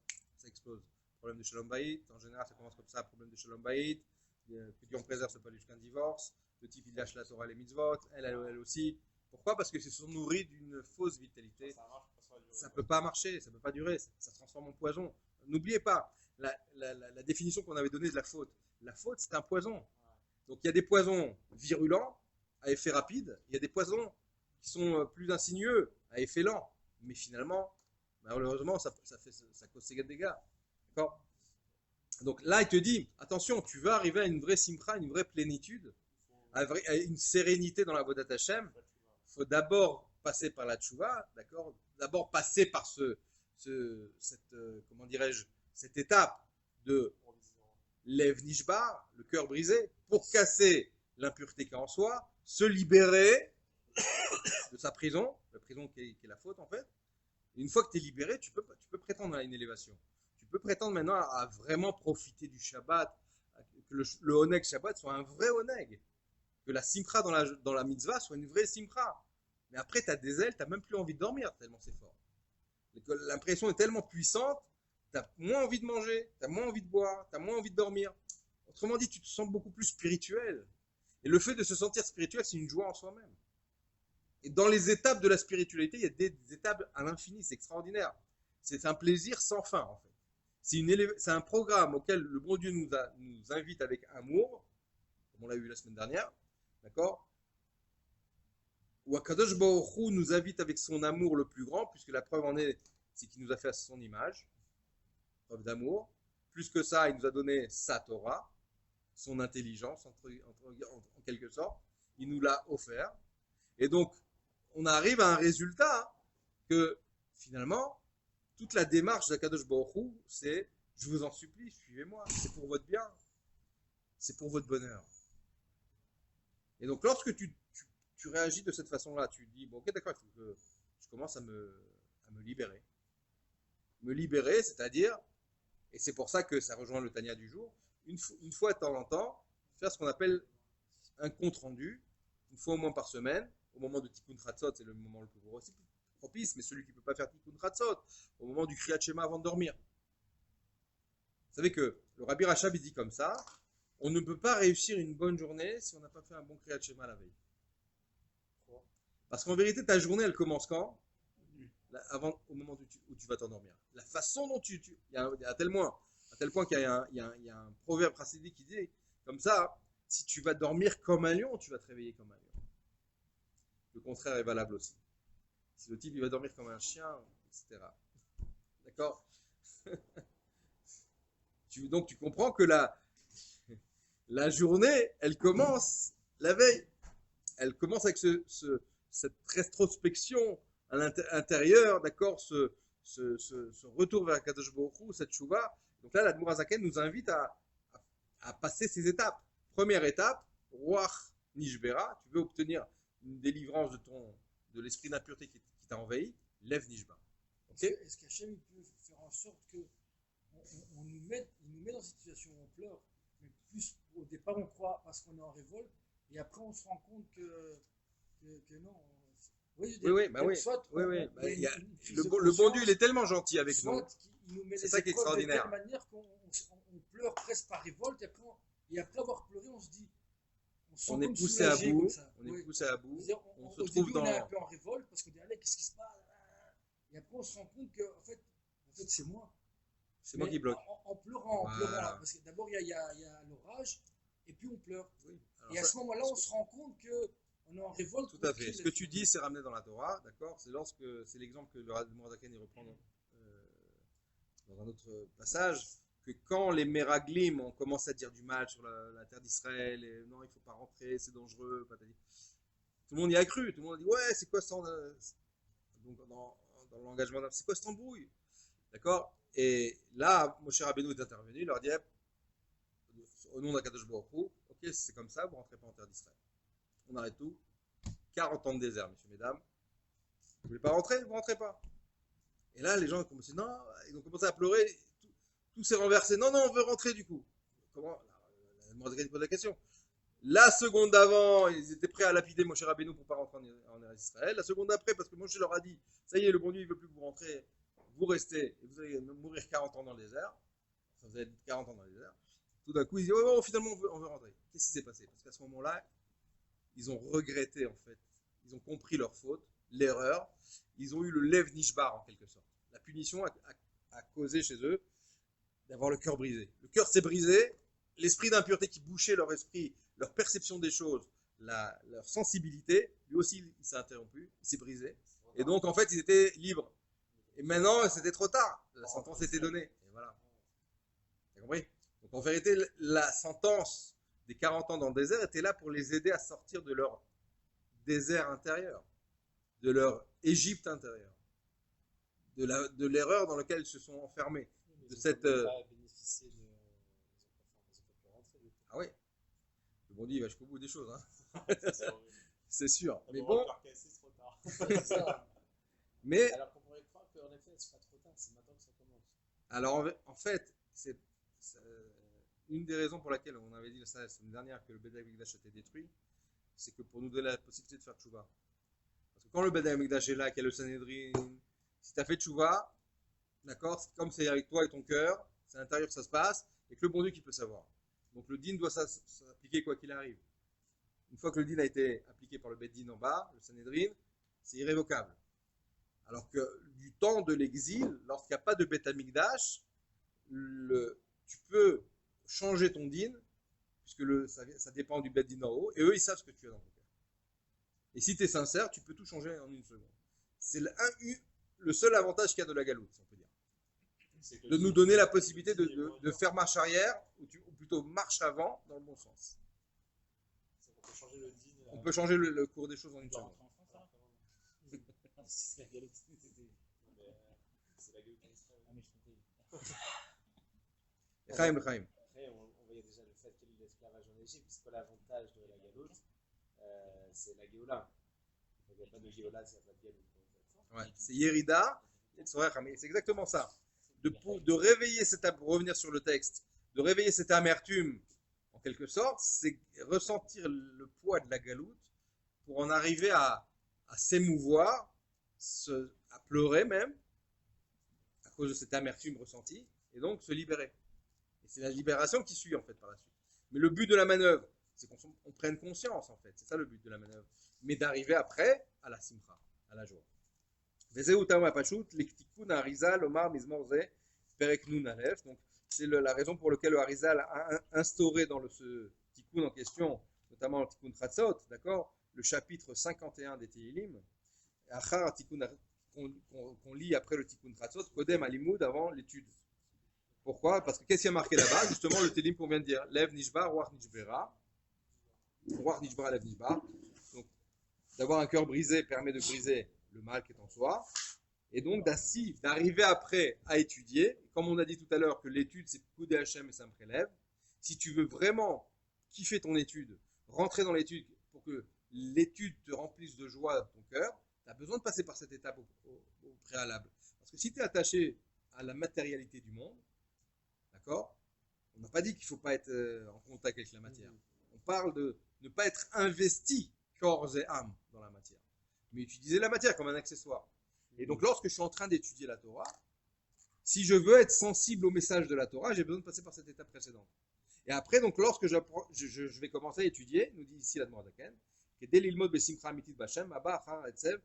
explose. Problème de Shalom Bayit, en général, ça commence comme ça, problème de Shalom Bayit, que Dieu en préserve, ça peut aller jusqu'à un divorce, le type il lâche la Torah et les mitzvot, elle aussi. Pourquoi? Parce que c'est sont nourris d'une fausse vitalité. Ça ne peut pas marcher, ça ne peut pas durer, ça se transforme en poison. N'oubliez pas la définition qu'on avait donnée de la faute. La faute, c'est un poison. Donc il y a des poisons virulents, à effet rapide, il y a des poisons qui sont plus insinueux, à effet lent. Mais finalement, malheureusement, ça cause des dégâts. D'accord? Donc là, il te dit, attention, tu vas arriver à une vraie simcha, une vraie plénitude, à une sérénité dans la Avodat Hashem. Il faut d'abord passer par la tchouva, d'accord? D'abord passer par comment dirais-je, cette étape de Lev Nishbar, le cœur brisé, pour casser l'impureté qu'il y a en soi, se libérer de sa prison, la prison qui est la faute en fait. Et une fois que tu es libéré, tu peux prétendre à une élévation. Tu peux prétendre maintenant à vraiment profiter du Shabbat, que le Oneg Shabbat soit un vrai Oneg, que la simcha dans la mitzvah soit une vraie simcha. Mais après, tu as des ailes, tu n'as même plus envie de dormir, tellement c'est fort. L'impression est tellement puissante, tu as moins envie de manger, tu as moins envie de boire, tu as moins envie de dormir. Autrement dit, tu te sens beaucoup plus spirituel. Et le fait de se sentir spirituel, c'est une joie en soi-même. Et dans les étapes de la spiritualité, il y a des étapes à l'infini, c'est extraordinaire. C'est un plaisir sans fin, en fait. C'est un programme auquel le bon Dieu nous invite avec amour, comme on l'a vu la semaine dernière, d'accord? Où Akadosh Baruch Hu nous invite avec son amour le plus grand, puisque la preuve en est, c'est qu'il nous a fait à son image, preuve d'amour. Plus que ça, il nous a donné sa Torah, son intelligence, en quelque sorte. Il nous l'a offert. Et donc, on arrive à un résultat que, finalement, toute la démarche d'Akadosh Baruch Hu, c'est, je vous en supplie, suivez-moi, c'est pour votre bien, c'est pour votre bonheur. Et donc, lorsque tu réagis de cette façon-là, tu dis, bon, ok, d'accord, il faut que je commence à me libérer. Me libérer, c'est-à-dire, et c'est pour ça que ça rejoint le Tanya du jour, une fois de temps en temps, faire ce qu'on appelle un compte-rendu, une fois au moins par semaine, au moment de Tikkun Chatzot, c'est le moment le plus propice, mais celui qui ne peut pas faire Tikkun Chatzot, au moment du Kriyat Shema avant de dormir. Vous savez que le Rabbi Rachab, il dit comme ça, on ne peut pas réussir une bonne journée si on n'a pas fait un bon Kriyat Shema la veille. Parce qu'en vérité, ta journée, elle commence quand? Au moment où tu vas t'endormir. La façon dont il y a à tel point qu'il y a un proverbe chassidique qui dit comme ça, si tu vas dormir comme un lion, tu vas te réveiller comme un lion. Le contraire est valable aussi. Si le type il va dormir comme un chien, etc. D'accord? Donc tu comprends que la journée, elle commence la veille. Elle commence avec cette rétrospection à l'intérieur, d'accord, ce retour vers Kadosh Baruch Hu, cette chouva. Donc là, l'Admour Hazaken nous invite à passer ces étapes. Première étape, Ruach Nishbera, tu veux obtenir une délivrance de l'esprit d'impureté qui t'a envahi, lève Nishba. Okay? Est-ce qu'Hachem peut faire en sorte que il nous met dans cette situation où on pleure, mais plus au départ on croit parce qu'on est en révolte, et après on se rend compte que non. Oui. Le bon Dieu, il est tellement gentil avec nous. C'est ça qui est extraordinaire. De telle manière qu'on pleure presque par révolte, et après avoir pleuré, on se dit, on est poussé à bout. On est poussé à bout. On se trouve dans. On est un peu en révolte parce qu'on dit, allez, qu'est-ce qui se passe? Et après, on se rend compte que, en fait c'est moi. C'est moi qui bloque. En pleurant, parce que d'abord, il y a l'orage, et puis on pleure. Oui. Et à ce moment-là, on se rend compte que on est en révolte. Tout à fait. Ce que tu dis, c'est ramené dans la Torah, d'accord? C'est l'exemple que le Admour Hazaken reprend dans un autre passage, que quand les Meraglim ont commencé à dire du mal sur la terre d'Israël, et non, il ne faut pas rentrer, c'est dangereux, tout le monde y a cru, tout le monde a dit, ouais, c'est quoi ça? Donc dans le langage moderne, c'est quoi cette embrouille? D'accord? Et là, Moshe Rabbeinu est intervenu, il leur dit, au nom d'Akadosh Baruch Hu, ok, c'est comme ça, vous rentrez pas en terre d'Israël. On arrête tout. 40 ans de désert, messieurs, mesdames. Vous voulez pas rentrer? Vous rentrez pas. Et là, les gens ont commencé, non, ils ont commencé à pleurer, tout s'est renversé. Non, non, on veut rentrer du coup. Comment? La Mordecai pose la question. La seconde d'avant, ils étaient prêts à lapider Moshe Rabbeinu pour pas rentrer en Israël. La seconde d'après, parce que Moshe leur a dit, ça y est, le bon Dieu, il veut plus que vous rentrez, vous restez, et vous allez mourir 40 ans dans le désert. Enfin, vous allez 40 ans dans le désert. Tout d'un coup, ils disent, oh, oh, finalement, on veut rentrer. Qu'est-ce qui s'est passé? Parce qu'à ce moment-là, ils ont regretté, en fait. Ils ont compris leur faute, l'erreur. Ils ont eu le Lev Nishbar, en quelque sorte. La punition a causé chez eux d'avoir le cœur brisé. Le cœur s'est brisé, l'esprit d'impureté qui bouchait leur esprit, leur perception des choses, leur sensibilité, lui aussi, il s'est interrompu, il s'est brisé. Et donc, en fait, ils étaient libres. Et maintenant, c'était trop tard. La sentence était donnée. Et voilà. T'as compris? Donc, en vérité, la sentence des 40 ans dans le désert était là pour les aider à sortir de leur désert intérieur, de leur Égypte intérieure, de l'erreur dans laquelle ils se sont enfermés. De cette. Ah oui. Le bon Dieu, il va jusqu'au bout des choses. Hein. C'est sûr. Mais bon. Mais. Alors qu'on pourrait croire qu'en effet, c'est pas trop tard, c'est maintenant que ça commence. Alors en fait, c'est une des raisons pour laquelle on avait dit la semaine dernière que le Beth Amikdash a été détruit, c'est que pour nous donner la possibilité de faire tchouva. Parce que quand le Beth Amikdash est là, qu'il y a le Sanhedrin, si tu as fait tchouva, d'accord, c'est comme c'est avec toi et ton cœur, c'est à l'intérieur que ça se passe, et que le bon Dieu qui peut savoir. Donc le din doit s'appliquer quoi qu'il arrive. Une fois que le din a été appliqué par le Beth Din en bas, le Sanhedrin, c'est irrévocable. Alors que du temps de l'exil, lorsqu'il n'y a pas de Beth Amikdash, tu peux changer ton din, puisque ça dépend du Beth Din en haut, et eux, ils savent ce que tu as dans ton cœur. Et si tu es sincère, tu peux tout changer en une seconde. C'est le seul avantage qu'il y a de la galoute, si on peut dire. De nous donner la possibilité de faire marche arrière, ou plutôt marche avant, dans le bon sens. On peut changer le cours des choses en une seconde. C'est la galoute. C'est la galoute en Israël. Ah, mais je comprends. Chaim. Après, on voyait déjà le fait qu'il y ait l'esclavage en Égypte, puisque l'avantage de la galoute, c'est la Géoula. Il n'y a pas de Géoula s'il n'y a pas de galoute. Ouais, c'est Yerida, c'est exactement ça. De réveiller pour revenir sur le texte, de réveiller cette amertume, en quelque sorte, c'est ressentir le poids de la galoute pour en arriver à s'émouvoir, à pleurer même, à cause de cette amertume ressentie, et donc se libérer. Et c'est la libération qui suit en fait par la suite. Mais le but de la manœuvre, c'est qu'on prenne conscience en fait, c'est ça le but de la manœuvre. Mais d'arriver après à la simcha, à la joie. Donc c'est la raison pour laquelle le Harizal a instauré dans ce tikkun en question, notamment le tikkun Tratzot, d'accord, le chapitre 51 des Tehillim, qu'on lit après le tikkun Tratzot, Kodem Alimoud, avant l'étude. Pourquoi? Parce que qu'est-ce qu'il y a marqué là-bas? Justement, le Tehillim qu'on vient de dire, Lev Nishbar, Ruach Nishbera, Ruach Nishbara, Lev Nishbar. Donc, d'avoir un cœur brisé permet de briser le mal qui est en soi. Et donc, d'arriver après à étudier, comme on a dit tout à l'heure que l'étude, c'est Koudé Hachem et ça me prélève. Si tu veux vraiment kiffer ton étude, rentrer dans l'étude pour que l'étude te remplisse de joie dans ton cœur, tu as besoin de passer par cette étape au préalable. Parce que si tu es attaché à la matérialité du monde, d'accord, on n'a pas dit qu'il ne faut pas être en contact avec la matière. On parle de ne pas être investi corps et âme dans la matière, mais utiliser la matière comme un accessoire. Et donc, lorsque je suis en train d'étudier la Torah, si je veux être sensible au message de la Torah, j'ai besoin de passer par cette étape précédente. Et après, donc, lorsque je vais commencer à étudier, nous dit ici la Morazaken, que dès l'ilmod besimcha amitit b'Hashem, abba achar etzev,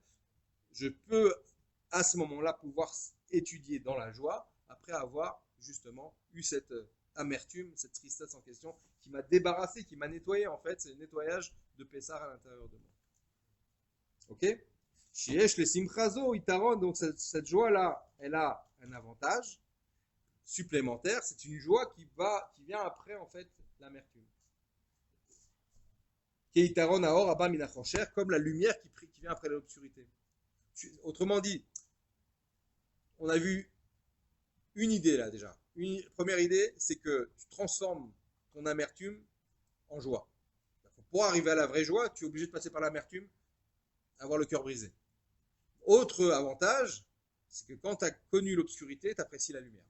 je peux à ce moment-là pouvoir étudier dans la joie, après avoir justement eu cette amertume, cette tristesse en question, qui m'a débarrassé, qui m'a nettoyé en fait, c'est le nettoyage de Pessar à l'intérieur de moi. Ok? Shiesh le simchazo itaron, donc cette joie-là, elle a un avantage supplémentaire, c'est une joie qui vient après en fait l'amertume. Keitaron aor abba minachosher, comme la lumière qui vient après l'obscurité. Autrement dit, on a vu une idée là déjà. Première idée, c'est que tu transformes ton amertume en joie. Pour arriver à la vraie joie, tu es obligé de passer par l'amertume, avoir le cœur brisé. Autre avantage, c'est que quand tu as connu l'obscurité, tu apprécies la lumière.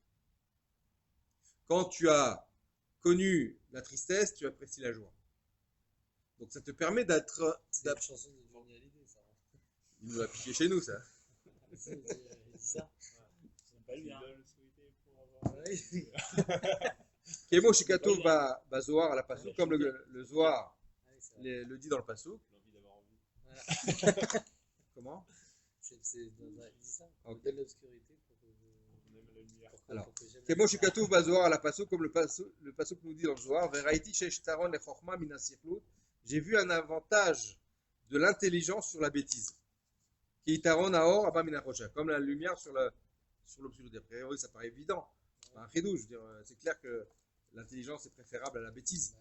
Quand tu as connu la tristesse, tu apprécies la joie. Donc ça te permet d'être... C'est une chanson de Johnny Hallyday, ça. Il nous l'a piqué chez nous, ça. Il dit ça. C'est pas lui, hein. Kemo Shikatov va Zohar à la Passouk, comme le Zohar le dit dans le Passouk. J'ai envie d'avoir envie. Comment? Il dit ça. Ok. Donne l'obscurité pour que On aime la lumière. Alors, Kemo Shikatov va Zohar à la Passouk, comme le Passouk nous dit dans le Zohar. Veraiti shesh taron lechorma min hasirlut. J'ai vu un avantage de l'intelligence sur la bêtise. Ki taron aor abba min hachosha. Comme la lumière sur l'obscurité. A priori, ça paraît évident. Un chidouche, je veux dire, c'est clair que l'intelligence est préférable à la bêtise.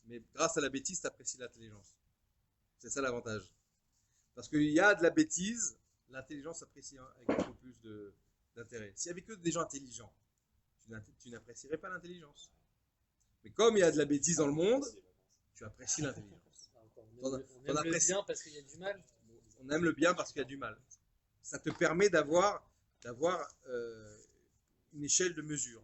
Mais grâce à la bêtise, tu apprécies l'intelligence. C'est ça l'avantage. Parce qu'il y a de la bêtise, l'intelligence s'apprécie avec un peu plus d'intérêt. S'il n'y avait que des gens intelligents, tu n'apprécierais pas l'intelligence. Mais comme il y a de la bêtise dans le monde, tu apprécies l'intelligence. On aime le bien parce qu'il y a du mal. On aime le bien parce qu'il y a du mal. Ça te permet d'avoir une échelle de mesure.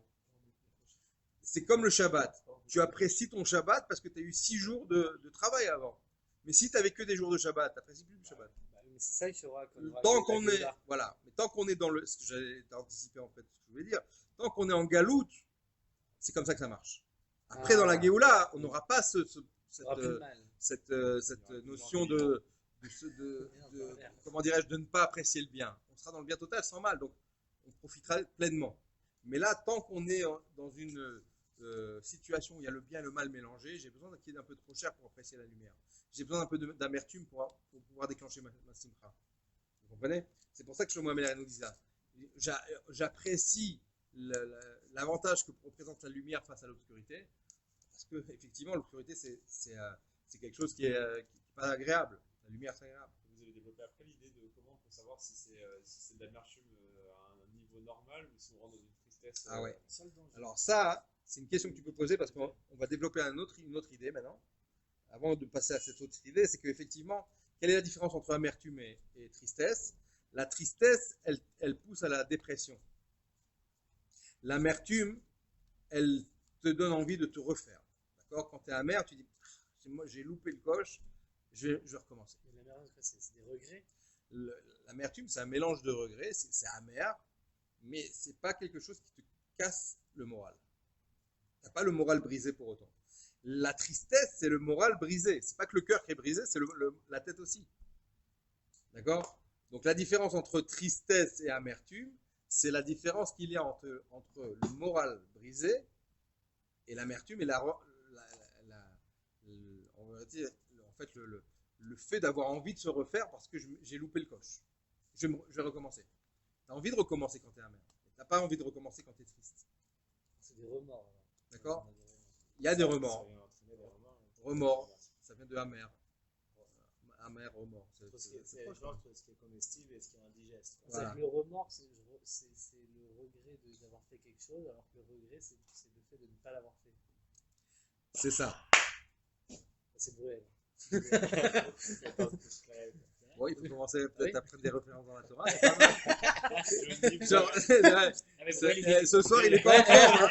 C'est comme le Shabbat. Tu apprécies ton Shabbat parce que tu as eu 6 jours de travail avant. Mais si tu n'avais que des jours de Shabbat, tu n'apprécies plus le Shabbat. Mais c'est ça qu'il faudra. Tant qu'on est, voilà. Mais tant qu'on est dans le, ce que j'allais anticiper en fait, ce que je voulais dire, tant qu'on est en galoute, c'est comme ça que ça marche. Après, dans la Géoula, on n'aura pas cette notion de comment dirais-je, de ne pas apprécier le bien. On sera dans le bien total sans mal, donc on profitera pleinement. Mais là, tant qu'on est dans une situation où il y a le bien et le mal mélangés, j'ai besoin qu'il y ait un peu trop cher pour apprécier la lumière. J'ai besoin d'un peu d'amertume pour pouvoir déclencher ma simcha. Vous comprenez? C'est pour ça que Shlomo Ameler nous dit ça. J'apprécie l'avantage que représente la lumière face à l'obscurité, parce que effectivement l'obscurité c'est quelque chose qui est pas agréable. La lumière c'est agréable. Vous avez développé après l'idée de comment on peut savoir si c'est de l'amertume à un niveau normal ou si on rentre dans une tristesse. Ah ouais. Alors ça, c'est une question que tu peux poser parce qu'on va développer une autre idée maintenant. Avant de passer à cette autre idée, c'est qu'effectivement, quelle est la différence entre amertume et tristesse? La tristesse, elle pousse à la dépression. L'amertume, elle te donne envie de te refaire. D'accord? Quand tu es amer, tu dis, moi j'ai loupé le coche, je vais recommencer. L'amertume, c'est des regrets. L'amertume, c'est un mélange de regrets, c'est amer, mais c'est pas quelque chose qui te casse le moral. Tu n'as pas le moral brisé pour autant. La tristesse, c'est le moral brisé. C'est pas que le cœur qui est brisé, c'est la tête aussi. D'accord? Donc la différence entre tristesse et amertume, c'est la différence qu'il y a entre le moral brisé et l'amertume et on va dire, en fait, le fait d'avoir envie de se refaire parce que j'ai loupé le coche. Je vais recommencer. Tu as envie de recommencer quand tu es amer. Tu n'as pas envie de recommencer quand tu es triste. C'est des remords. D'accord? Il y a des remords. Remords, ça vient de amer. Amer, remords. C'est proche entre ce qui est comestible et ce qui est indigeste. Voilà. Le remords, c'est le regret d'avoir fait quelque chose, alors que le regret, c'est le fait de ne pas l'avoir fait. C'est ça. C'est vrai. Bon, il faut commencer peut-être à prendre des références dans la Torah. Genre, Ce soir, il est pas en forme.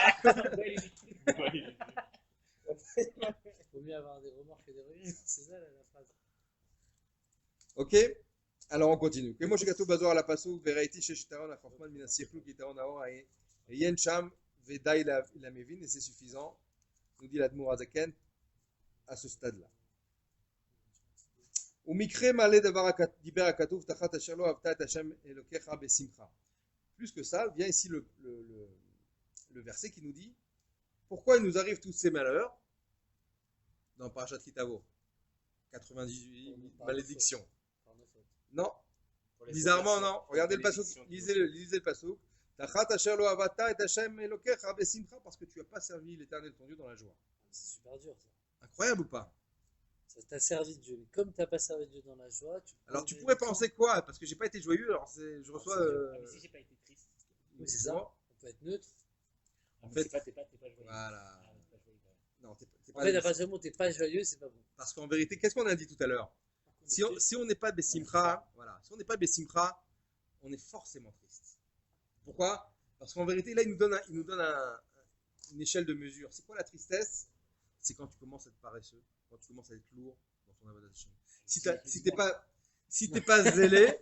Il vaut mieux avoir des remords que des regrets. C'est ça la phrase. Ok, alors on continue. Que moi je gâteau bazar à la pasou, veraiti chez Shitaron, la franchement, mina sirflou qui taron aor et yen cham vedaï la mevin et c'est suffisant. Nous dit l'Admour Azaken à ce stade-là. Ou mikre malé d'avoir diber akatouf tachat asherlo avta et Hashem elokecha besimcha. Plus que ça, vient ici le verset qui nous dit pourquoi il nous arrive tous ces malheurs dans Parashat Kitavo. 98 malédictions. Non, bizarrement non. Regardez le passouk, lisez le passouk. Tachat asherlo avta et Hashem elokecha besimcha parce que tu n'as pas servi l'Éternel ton Dieu dans la joie. C'est super dur ça. Incroyable ou pas? Ça t'a servi de Dieu. Mais comme tu n'as pas servi de Dieu dans la joie, alors tu pourrais penser quoi? Parce que j'ai pas été joyeux, alors je reçois. Si j'ai pas été triste. Oui, c'est ça. peut être neutre. En fait, t'es pas joyeux. voilà. Ah, t'es pas joyeux, quand même. Non, t'es En pas. fait, à partir du moment où t'es pas joyeux, c'est pas bon. Parce qu'en vérité, qu'est-ce qu'on a dit tout à l'heure? Si on n'est pas Bessimcha, voilà, si on n'est pas Bessimcha, on est forcément triste. Pourquoi? Parce qu'en vérité, là, il nous donne une échelle de mesure. C'est quoi la tristesse? C'est quand tu commences à être paresseux, quand tu commences à être lourd dans ton avodat Hashem. Si t'es pas zélé,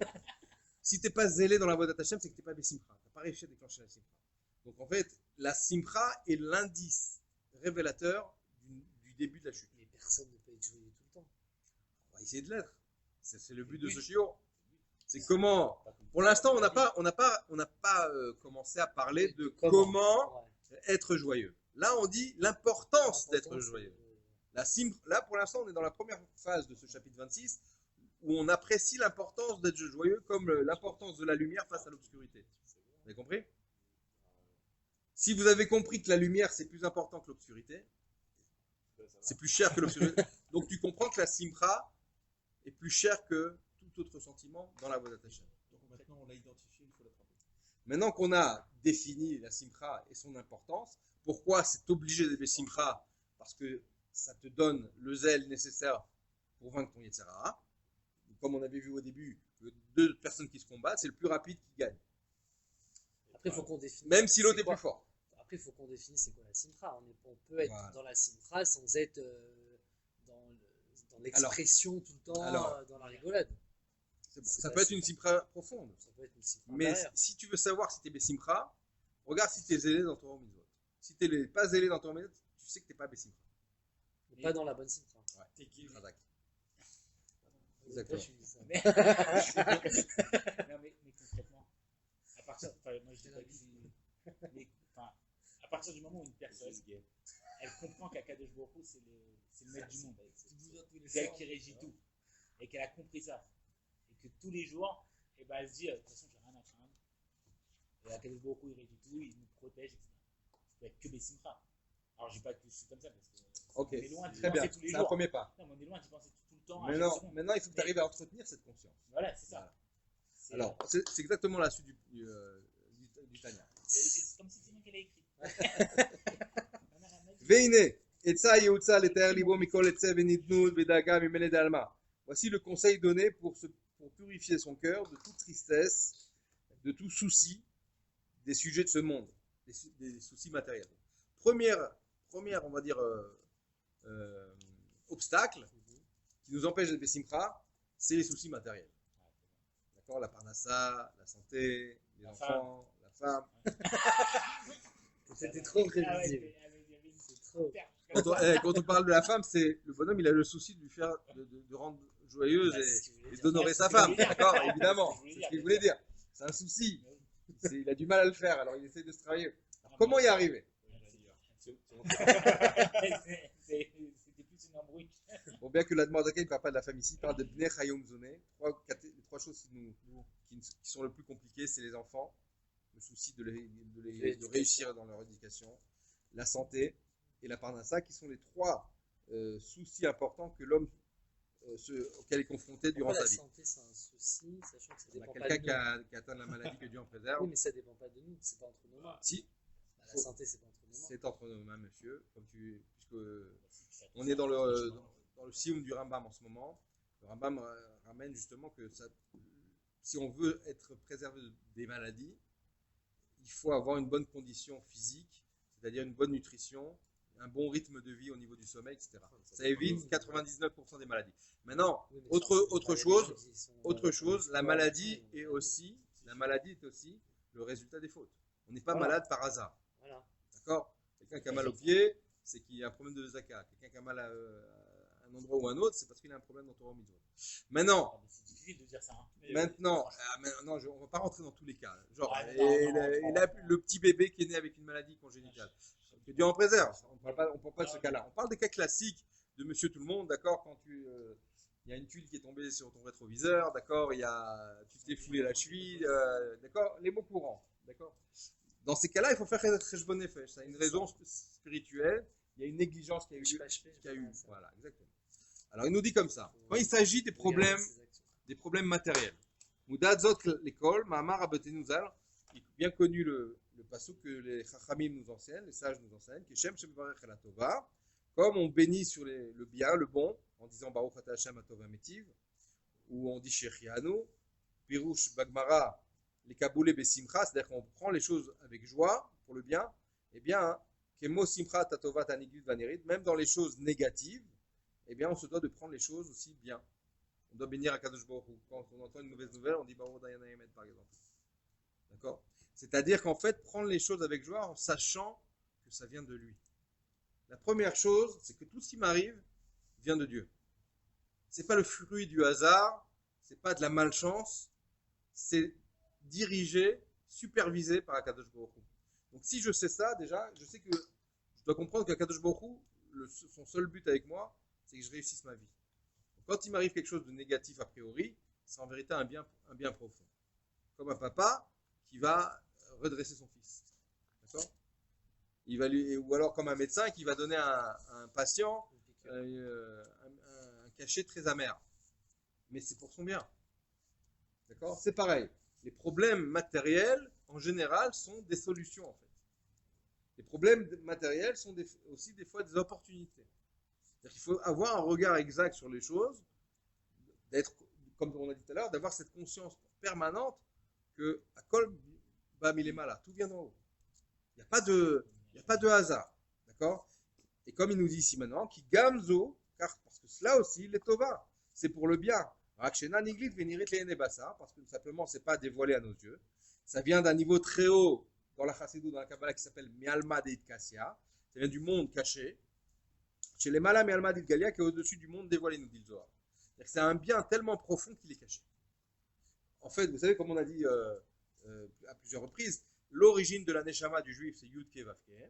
si t'es pas zélé dans l'avodat Hashem, c'est que t'es pas Bessimcha. T'as pas réussi à déclencher la Simcha. Donc en fait, la Simcha est l'indice révélateur du début de la chute. Mais personne ne peut être joyeux tout le temps. On va essayer de l'être. C'est le but de ce chiot. C'est comment. Pour l'instant, on n'a pas commencé à parler de comment Ouais. être joyeux. Là, on dit l'importance d'être joyeux. Là, pour l'instant, on est dans la première phase de ce chapitre 26 où on apprécie l'importance d'être joyeux comme l'importance de la lumière face à l'obscurité. Vous avez compris? Si vous avez compris que la lumière, c'est plus important que l'obscurité, c'est plus cher que l'obscurité. Donc, tu comprends que la simcha est plus chère que tout autre sentiment dans la Avodat Hashem. Donc maintenant, on l'a identifié, il faut l'attraper. Maintenant qu'on a défini la simcha et son importance, pourquoi c'est obligé d'être simcha? Parce que ça te donne le zèle nécessaire pour vaincre ton Yetzirah. Comme on avait vu au début, deux personnes qui se combattent, c'est le plus rapide qui gagne. Après, il faut qu'on définisse. Même si l'autre c'est est quoi. plus fort. Après, il faut qu'on définisse c'est quoi la simcha. On peut être Voilà. dans la simcha sans être dans l'expression tout le temps, dans la rigolade. C'est bon. C'est Ça pas peut être simcha. une simcha profonde. Ça peut être une simcha Mais derrière. si tu veux savoir si tu es Bessimcha, regarde si tu es zélé dans ton mitzvot. Si tu n'es pas zélé dans ton mitzvot, tu sais que tu n'es pas Bessimcha. Mais pas dans la bonne simcha. Ouais. T'es qui? Razak. Exactement. Exactement. Mais, non, mais concrètement, à partir, enfin, moi je dis pas que je suis- mais, enfin, à partir du moment où une personne, elle comprend qu'Akadosh Baruch Hu, c'est le maître du monde, c'est elle qui régit tout, et qu'elle a compris ça, et que tous les jours, eh ben, elle se dit, de toute façon, j'ai rien à craindre, et Akadosh Baruch Hu, il régit tout, il nous protège, etc. Ça peut être que Bessimcha. Alors je dis pas que je suis comme ça, parce que Ok, on est loin d'y très bien. penser tous les C'est un jours. premier pas. Non, mais on est loin d'y penser tout le temps. à Mais chaque non, seconde. maintenant, il faut que tu arrives à entretenir cette conscience. Voilà, c'est ça. Voilà. C'est- Alors, c'est exactement la suite du Tanya. c'est comme si c'est moi qui l'ai écrit. Veine, etza yeutza leter libo mikol etze venidnud vedaga mimene dalma. Voici le conseil donné pour purifier son cœur de toute tristesse, de tout souci des sujets de ce monde, des soucis matériels. Première, on va dire, obstacle qui nous empêche d'être Bessimcha, c'est les soucis matériels. D'accord? La parnassa, la santé, les La enfants, la femme. C'était trop Ah ouais, prévisible. il y avait une C'est trop. perche Quand comme on, ça. quand on parle de la femme, c'est le bonhomme, il a le souci de lui faire, de rendre joyeuse Bah, c'est ce qu'il voulait et dire. d'honorer Ouais, sa c'est ce que je femme. voulais dire. D'accord? C'est Évidemment. ce que je voulais C'est ce dire, qu'il bien voulait sûr. dire. C'est un souci. Il a du mal à le faire, alors il essaie de se travailler. Alors, comment y arriver? C'était plus une embrouille. Bon, bien que la demande ne parle pas de la femme ici, il parle de Bnei Chayom Zoné. Les trois choses qui sont le plus compliquées, c'est les enfants, le souci de réussir dans leur éducation, la santé et la parnassa, qui sont les trois soucis importants que l'homme auquel est confronté durant Pourquoi sa la vie. santé, c'est un souci, sachant que ça On a dépend pas de quelqu'un nous. qui a atteint la maladie que Dieu en préserve. Oui, mais ça dépend pas de nous, c'est pas entre nos mains. Si, Bah, la santé, c'est pas entre nos mains. c'est entre nos mains, monsieur, puisque on est dans le sioum du Rambam en ce moment. Le Rambam ramène justement que si on veut être préservé des maladies, il faut avoir une bonne condition physique, c'est-à-dire une bonne nutrition, un bon rythme de vie au niveau du sommeil, etc. Ça évite 99% des maladies. Maintenant, Oui, mais autre ça, il y a des chose, gens qui sont, autre chose, la maladie qui est sont- aussi le résultat des fautes. On n'est pas Voilà. malade par hasard. Voilà. D'accord? Quelqu'un qui a mal au pied, c'est qu'il y a un problème de zaka. Quelqu'un qui a mal à un endroit ou à un autre, c'est parce qu'il a un problème dans Torah ou Mitzvot. Maintenant, C'est difficile de dire ça. Hein. maintenant, non, on va pas rentrer dans tous les cas. Genre, Ah, et non, là, le petit bébé qui est né avec une maladie congénitale. Que Dieu en préserve. On ne parle pas de ce cas-là. On parle des cas classiques de Monsieur Tout le Monde, d'accord? Quand il y a une tuile qui est tombée sur ton rétroviseur, d'accord? Tu t'es foulé la cheville, d'accord? Les mots courants, d'accord? Dans ces cas-là, il faut faire Cheshbon Nefesh. Ça a une raison spirituelle. Il y a une négligence qui a eu lieu. Voilà, exactement. Alors, il nous dit comme ça. Quand il s'agit des problèmes matériels. Mudad zot l'école, Mahamar Abetenuzal, qui est bien connu le passouk que les chachamim nous enseignent, les sages nous enseignent, que Shem Shemevarech El Tova, comme on bénit sur le bien, le bon, en disant Baruch Ata Hashem Atova Metiv, ou on dit Shechianu, Pirouche Bagmara, les Kaboulé Besimcha, c'est-à-dire qu'on prend les choses avec joie pour le bien, eh bien, Kemo Simcha Tatova Tanigud Vanerit, même dans les choses négatives, eh bien, on se doit de prendre les choses aussi bien. On doit bénir à Kadosh Baruch Hu. Quand on entend une mauvaise nouvelle, on dit Baruch Dayana Emet, par exemple. D'accord? C'est-à-dire qu'en fait, prendre les choses avec joie en sachant que ça vient de lui. La première chose, c'est que tout ce qui m'arrive vient de Dieu. C'est pas le fruit du hasard, c'est pas de la malchance, c'est dirigé, supervisé par Akadosh Baruch Hu. Donc si je sais ça, déjà, je sais que je dois comprendre qu'Akadosh Baruch Hu, son seul but avec moi, c'est que je réussisse ma vie. Donc, quand il m'arrive quelque chose de négatif a priori, c'est en vérité un bien profond. Comme un papa qui va redresser son fils. D'accord? Ou alors comme un médecin qui va donner à un patient un cachet très amer. Mais c'est pour son bien. D'accord? C'est pareil. Les problèmes matériels, en général, sont des solutions, en fait. Les problèmes matériels sont aussi des fois des opportunités. C'est-à-dire qu'il faut avoir un regard exact sur les choses, d'être, comme on a dit tout à l'heure, d'avoir cette conscience permanente que à Kol Bamilema, tout vient d'en haut. Il n'y a pas de hasard. D'accord? Et comme il nous dit ici maintenant, qui gamzo, car parce que cela aussi, les tova, c'est pour le bien. Rakshena niglit venirit le'enebasa, parce que simplement, c'est pas dévoilé à nos yeux. Ça vient d'un niveau très haut dans la Chassidut, dans la Kabbalah, qui s'appelle Mialma Deit Kassia. Ça vient du monde caché. Chez les Mala Mialma Deit Galia, qui est au-dessus du monde dévoilé, nous dit le Zohar. C'est un bien tellement profond qu'il est caché. En fait, vous savez, comme on a dit à plusieurs reprises, l'origine de la Neshama du juif, c'est Yud Ke Vav Ke.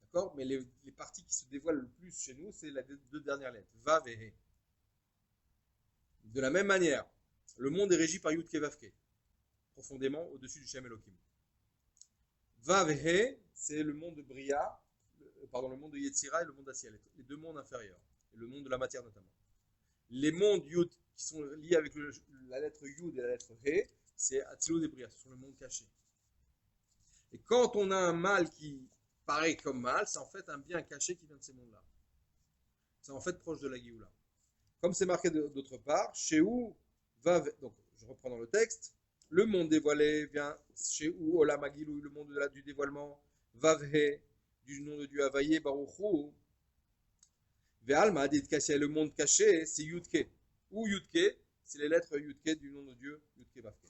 D'accord? Mais les parties qui se dévoilent le plus chez nous, c'est les deux dernières lettres, Vav et He. De la même manière, le monde est régi par Yud Ke Vav Ke, profondément au-dessus du Shem Elohim. Vav et He, c'est le monde de Bria, le monde de Yetzira et le monde d'Asiel, les deux mondes inférieurs, et le monde de la matière notamment. Les mondes Yud qui sont liés avec la lettre Yud et la lettre He, c'est Atzilut et Bria, ce sont le monde caché. Et quand on a un mal qui paraît comme mal, c'est en fait un bien caché qui vient de ces mondes-là. C'est en fait proche de la Géoula. Comme c'est marqué d'autre part, chez où va, donc je reprends dans le texte, le monde dévoilé vient chez où Olam Hagilui, le monde du dévoilement, Vavhe, du nom de Dieu Havaye, Baruchu, Ve'alma, dit Kassia, le monde caché, c'est Yudke. Ou Yudke, c'est les lettres Yudke du nom de Dieu, Yudke Vavke.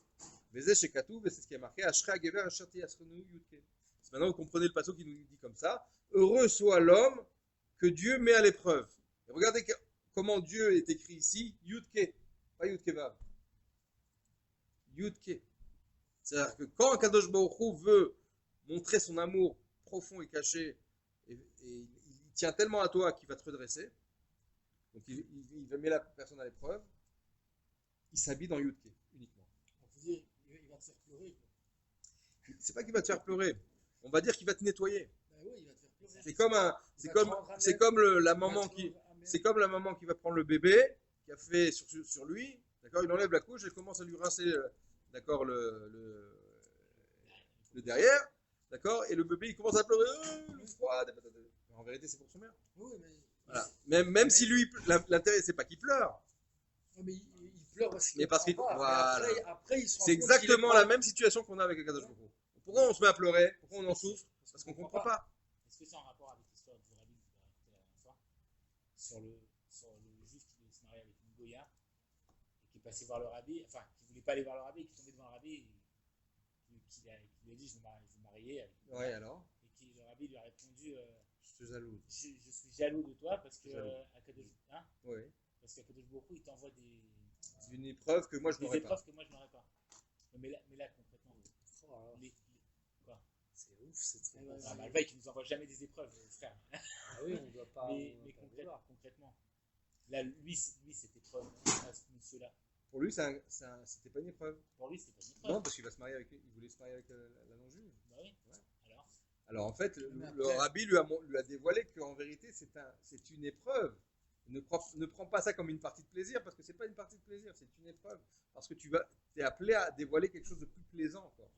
Vezé chez Katou, c'est ce qui est marqué, Ashra Gever, Ashati Asrenu, Yudke. Maintenant, vous comprenez le passage qui nous dit comme ça, heureux soit l'homme que Dieu met à l'épreuve. Et regardez comment Dieu est écrit ici, Yudke, pas Yudke Vav. Yudke. C'est-à-dire que quand Kadosh Baruch Hu veut montrer son amour profond et caché, et il tient tellement à toi qu'il va te redresser, donc il met la personne à l'épreuve, il s'habille dans Yudke uniquement. On peut dire, il va te faire pleurer. C'est pas qu'il va te faire pleurer, on va dire qu'il va te nettoyer. Ben oui, il va te faire pleurer. C'est comme la maman qui. C'est comme la maman qui va prendre le bébé, qui a fait sur lui, d'accord, il enlève la couche et commence à lui rincer, d'accord, le derrière, d'accord, et le bébé il commence à pleurer, le froid, en vérité c'est pour son mère. Oui, mais. Voilà. Même si lui, l'intérêt c'est pas qu'il pleure. Mais il pleure parce qu'il Mais parce qu'il. Voilà. Après, il se rend C'est compte exactement la même situation qu'on a avec Akadosh Baruch Hu. Pourquoi on se met à pleurer? Pourquoi on en souffre? Parce qu'on comprend pas. Est-ce que c'est en rapport avec l'histoire du rabbi que vous avez raconté la dernière fois sur le juif qui devait se marier avec une Goya et qui est passé voir le rabbi, enfin qui voulait pas aller voir le rabbi, qui est tombé devant le rabbi et qui lui a dit je vais me marier avec une Goya. Ouais, alors Et le rabbi lui a répondu je suis jaloux. je suis jaloux de toi parce que Oui. parce qu'Akadosh Baruch Hu il t'envoie Une épreuve que moi je n'aurais pas. épreuves que moi je n'aurais pas. Mais là concrètement, quoi? C'est ouf, c'est très bien. Ah, bah, le mec il nous envoie jamais des épreuves, frère. Ah oui, on doit pas. Mais concrètement, là, lui cette épreuve, ce monsieur-là, Pour lui, c'était pas une épreuve. pour lui, c'était pas une épreuve. Non, parce qu'il voulait se marier avec la non-juive. Bah oui. Ouais. Alors, Alors en fait, Mais le après- rabbi lui a dévoilé qu'en vérité, c'est une épreuve. Ne prends pas ça comme une partie de plaisir, parce que c'est pas une partie de plaisir, c'est une épreuve. Parce que tu es appelé à dévoiler quelque chose de plus plaisant encore.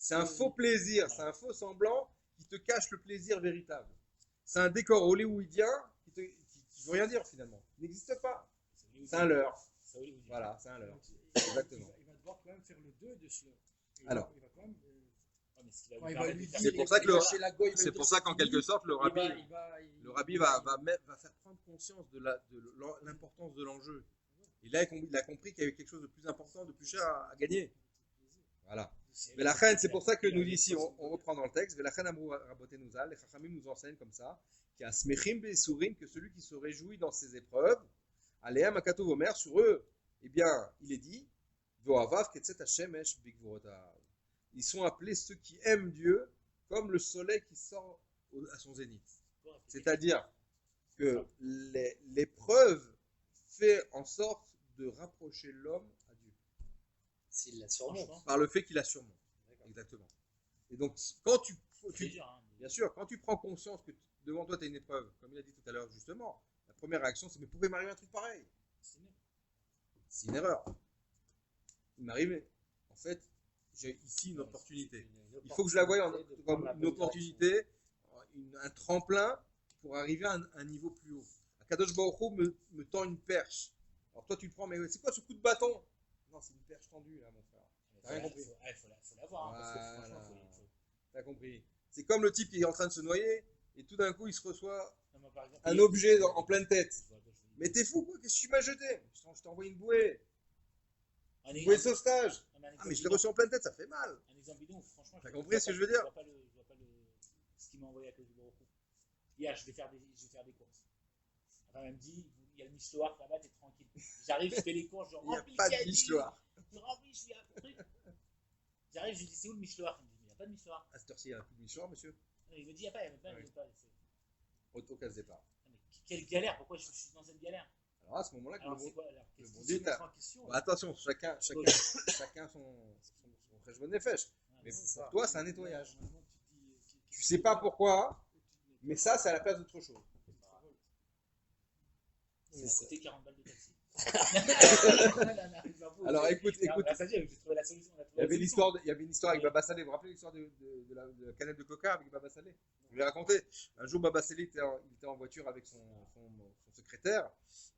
C'est un faux plaisir, c'est un faux semblant qui te cache le plaisir véritable. C'est un décor hollywoodien qui veut rien dire finalement. Il n'existe pas. C'est un leurre. C'est Hollywood. Voilà, c'est un leurre. Donc, Exactement. il va devoir quand même faire le 2 de cela. Alors. Il va quand même. Ouais, mais ce qui va Quand lui il va permettre lui de faire C'est dire, pour ça que il va le- chez la goy, il va C'est lui pour dire ça qu'en quelque sorte, le rabbi va faire prendre conscience de l'importance de l'enjeu. Et là, il a compris qu'il y avait quelque chose de plus important, de plus cher à gagner. Voilà. Mais la reine, c'est pour ça que nous ici, on reprend dans le texte, mais la reine Amrou Raboté nous a, les Chachamim nous enseignent comme ça, qu'il y a Smechim Besurim, que celui qui se réjouit dans ses épreuves, Aléam Akatou Omer, sur eux, eh bien, il est dit, Voavav Ketset Hashemesh Bigvorotav. Ils sont appelés ceux qui aiment Dieu comme le soleil qui sort à son zénith. C'est-à-dire que l'épreuve fait en sorte de rapprocher l'homme à Dieu. S'il la surmonte. Franchement, Par le fait qu'il la surmonte. D'accord. Exactement. Et donc, quand c'est dur, hein. bien sûr, quand tu prends conscience que devant toi, tu as une épreuve, comme il a dit tout à l'heure, justement, la première réaction, c'est mais pourquoi il m'arrive un truc pareil? C'est mieux. C'est une erreur. Il m'arrive, en fait, j'ai ici une opportunité. Il faut que je la voie comme une opportunité, un tremplin pour arriver à un niveau plus haut. Kadosh Baruch Hu me tend une perche. Alors toi, tu le prends, mais c'est quoi ce coup de bâton? Non, c'est une perche tendue, là, mon frère. T'as rien compris. Faut l'avoir, hein, parce que franchement, T'as compris. C'est comme le type qui est en train de se noyer, et tout d'un coup, il se reçoit Non, moi, par exemple, un objet en pleine tête. Je vois, je- Mais t'es fou, quoi? Qu'est-ce que tu m'as jeté? Je t'ai envoyé une bouée. Un Une bouée de sauvetage. un Ah, exemple mais je l'ai bidon. reçu en pleine tête, ça fait mal. Un exemple bidon, franchement. T'as compris ce que je veux dire? Je vois pas ce qu'il m'a envoyé à cause du Baruch Hu. Hier, je vais faire des courses. Enfin, elle me dit, il y a le Micheloir là-bas, t'es tranquille. J'arrive, je fais les courses, je Il n'y a remplis pas le de caddie, Micheloir. je remplis, je fais un truc. J'arrive, je lui dis, c'est où le Micheloir? Il me dit, il n'y a pas de Micheloir. À cette heure-ci, il n'y a plus de Micheloir, monsieur. Il me dit, il n'y a pas, il n'y a pas. Ouais. Il y a pas. Auto casse départ. Ah, mais quelle galère, pourquoi je suis dans cette galère? Alors à ce moment-là, que Alors, le c'est bon- quoi alors? le Qu'est-ce bon que Dieu tu t'a- mets en question? Bon, attention, chacun son fraîche bonne fèche. Mais pour toi, c'est un nettoyage. Tu sais pas pourquoi, mais ça, c'est à la place d'autre chose. Ça a coûté 40 balles de taxi. Alors écoute, Ça dit, j'ai trouvé la solution. il y avait une histoire avec Baba Salé. Vous vous rappelez l'histoire de la canette de coca avec Baba Salé? Je vous l'ai raconté. Un jour, Baba Salé il était en voiture avec son secrétaire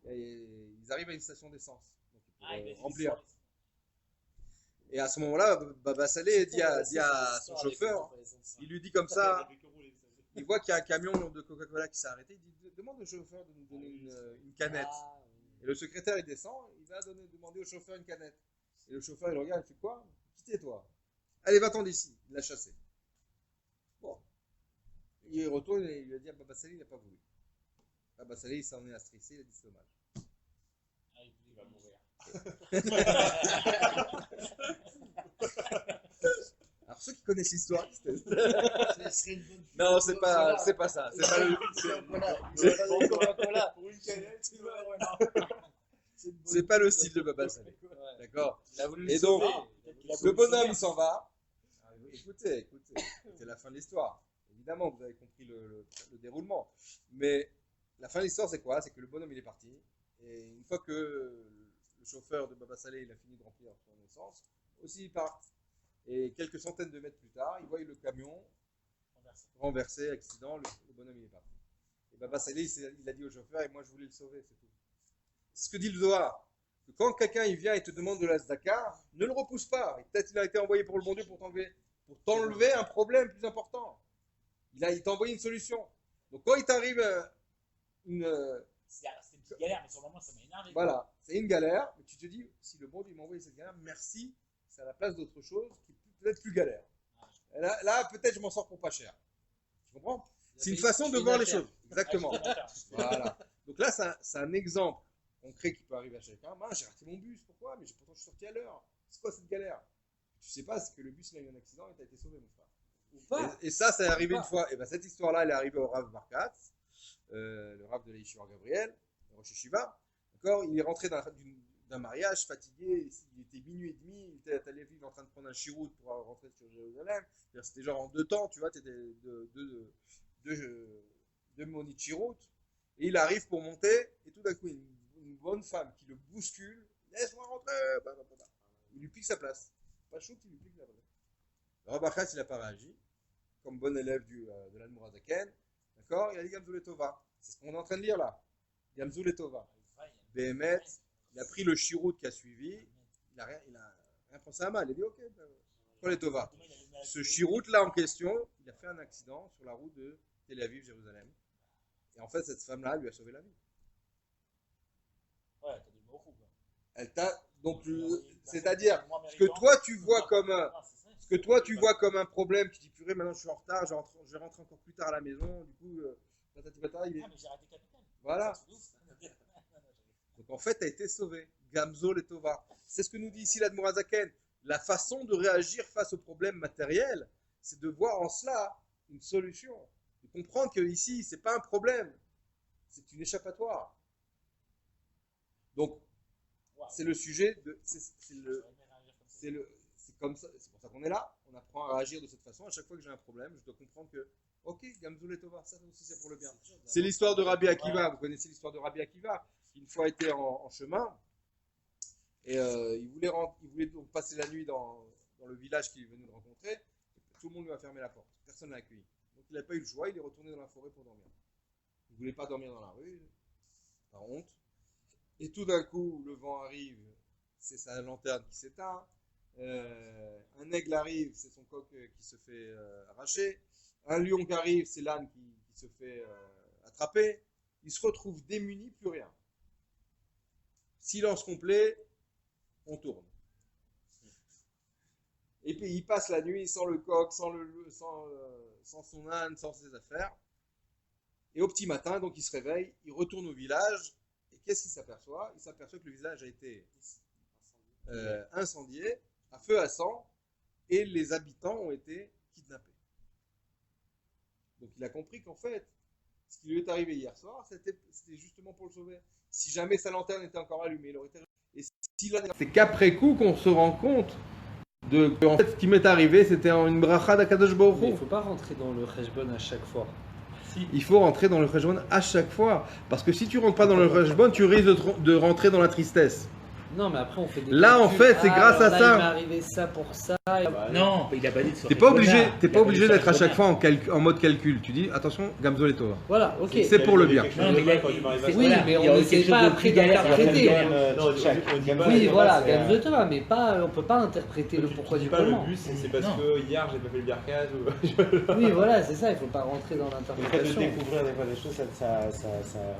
et ils arrivent à une station d'essence. Donc, il faut remplir. Et à ce moment-là, Baba Salé dit à son chauffeur, il lui dit comme ça, il voit qu'il y a un camion de Coca-Cola qui s'est arrêté, il dit demande au chauffeur de nous donner une canette. Et le secrétaire il descend, il va demander au chauffeur une canette. Et le chauffeur il le regarde, il fait quoi? Quittez-toi. Allez, va-t'en d'ici. Il l'a chassé. Bon. Il retourne et il lui a dit à Baba Salé, il n'a pas voulu. Baba Salé il s'en est astressé, il a dit c'est dommage. Ah, il va mourir. Alors ceux qui connaissent l'histoire, Ce serait une bonne non, c'est pas ça. C'est pas le. Coca-Cola. Pour une canette, tu vois. C'est pas le style de Baba Salé. D'accord. Il a voulu Et le donc, sauver. le bonhomme il s'en va. Écoutez, c'est la fin de l'histoire. Évidemment, vous avez compris le déroulement. Mais la fin de l'histoire, c'est quoi? C'est que le bonhomme il est parti. Et une fois que le chauffeur de Baba Salé il a fini de remplir son essence, aussi il part. Et quelques centaines de mètres plus tard, il voit le camion renversé, accident, le bonhomme il est parti. Et Baba Salé il a dit au chauffeur, et moi je voulais le sauver, c'est tout. C'est ce que dit le Zohar. Que quand quelqu'un il vient et te demande de la tzedaka, ne le repousse pas. Peut-être il a été envoyé pour le bon Dieu pour t'enlever un problème plus important. Il t'a envoyé une solution. Donc quand il t'arrive C'était une petite galère, mais sur le moment, ça m'a énervé. voilà, c'est une galère, mais tu te dis, si le bon Dieu m'a envoyé cette galère, merci, c'est à la place d'autre chose qui est peut-être plus galère. Et là peut-être je m'en sors pour pas cher. Tu comprends? C'est une façon de voir les choses. Exactement. Voilà. Donc là, c'est un exemple concret qui peut arriver à chacun. Moi, j'ai raté mon bus, pourquoi? Mais pourtant je suis sorti à l'heure. C'est quoi cette galère? Tu sais pas, c'est que le bus il a eu un accident et tu as été sauvé, mon frère. Ou pas. Et ça est arrivé une fois. Et ben cette histoire-là, elle est arrivée au Rav Barkat, le Rav de l'Yeshiva Gabriel, le Rosh Yeshiva. D'accord? Il est rentré d'un mariage, fatigué, il était minuit et demi, il était à Tel Aviv en train de prendre un chirout pour rentrer sur Jérusalem. C'était genre en 2 temps, tu vois, tu étais deux monies de chirout. Et il arrive pour monter, et tout d'un coup, une bonne femme qui le bouscule, laisse-moi rentrer, il lui pique sa place. Pas chaud, il lui pique la place. Rabbi Achas, il n'a pas réagi, comme bon élève de l'Admour Azaken. D'accord? Il a dit Gamzou le Tova. C'est ce qu'on est en train de lire là. Gamzou le Tova. Béhémet, il a pris le shirout qui a suivi, il n'a rien pensé à mal. Il a dit ok, pour les Tova. Ce shirout là en question, il a fait un accident sur la route de Tel Aviv, Jérusalem. Et en fait, cette femme-là lui a sauvé la vie. Ouais, t'as des mots fous, quoi. Elle t'a donc, c'est-à-dire ce que toi tu vois comme un problème, tu dis purée, maintenant je suis en retard, je vais rentrer encore plus tard à la maison, du coup, patati patata, il est. Ah, mais j'ai raté capitaine. Voilà. C'est ouf. Donc en fait, tu as été sauvé. Gamzo le Tova. C'est ce que nous dit ici l'Admour Azaken. La façon de réagir face aux problèmes matériels, c'est de voir en cela une solution. De comprendre que ici, c'est pas un problème, c'est une échappatoire. Donc, c'est le sujet de. C'est comme ça, c'est pour ça qu'on est là. On apprend à réagir de cette façon. À chaque fois que j'ai un problème, je dois comprendre que, ok, Gamzo le Tova, ça aussi c'est pour le bien. C'est l'histoire de Rabbi Akiva. Vous connaissez l'histoire de Rabbi Akiva. Une fois était en chemin et il voulait donc passer la nuit dans le village qu'il venait de rencontrer. Tout le monde lui a fermé la porte, personne ne l'a accueilli. Donc il n'a pas eu le choix, il est retourné dans la forêt pour dormir. Il ne voulait pas dormir dans la rue, par honte. Et tout d'un coup, le vent arrive, c'est sa lanterne qui s'éteint. Un aigle arrive, c'est son coq qui se fait arracher. Un lion qui arrive, c'est l'âne qui se fait attraper. Il se retrouve démuni, plus rien. Silence complet, on tourne. Et puis il passe la nuit sans le coq, sans son âne, sans ses affaires. Et au petit matin, donc il se réveille, il retourne au village. Et qu'est-ce qu'il s'aperçoit? Il s'aperçoit que le village a été incendié, à feu à sang, et les habitants ont été kidnappés. Donc il a compris qu'en fait, ce qui lui est arrivé hier soir, c'était justement pour le sauver. Si jamais sa lanterne était encore allumée, il aurait été... Et si là... C'est qu'après coup qu'on se rend compte que en fait, ce qui m'est arrivé, c'était une bracha d'Akadosh Baruch Hu. Mais il ne faut pas rentrer dans le cheshbon à chaque fois. Il faut rentrer dans le cheshbon à chaque fois. Parce que si tu ne rentres pas dans le cheshbon, tu risques de rentrer dans la tristesse. Non, mais après on fait des là, en fait, c'est grâce à ça. Il m'est arrivé ça pour ça. Non, il a pas dit de T'es pas obligé d'être à chaque fois en mode calcul. Tu dis attention, Gamzo et Tova. Voilà, ok. C'est pour le bien. Non, mais oui, mais on n'essaie pas après d'interpréter. Oui, voilà, Gamzo et Tova, mais pas, on peut pas interpréter le pourquoi du comment. Le but, c'est parce que hier j'ai pas fait le birkat. Oui, voilà, c'est ça. Il faut pas rentrer dans Le fait de l'interprétation. découvrir des fois des choses, ça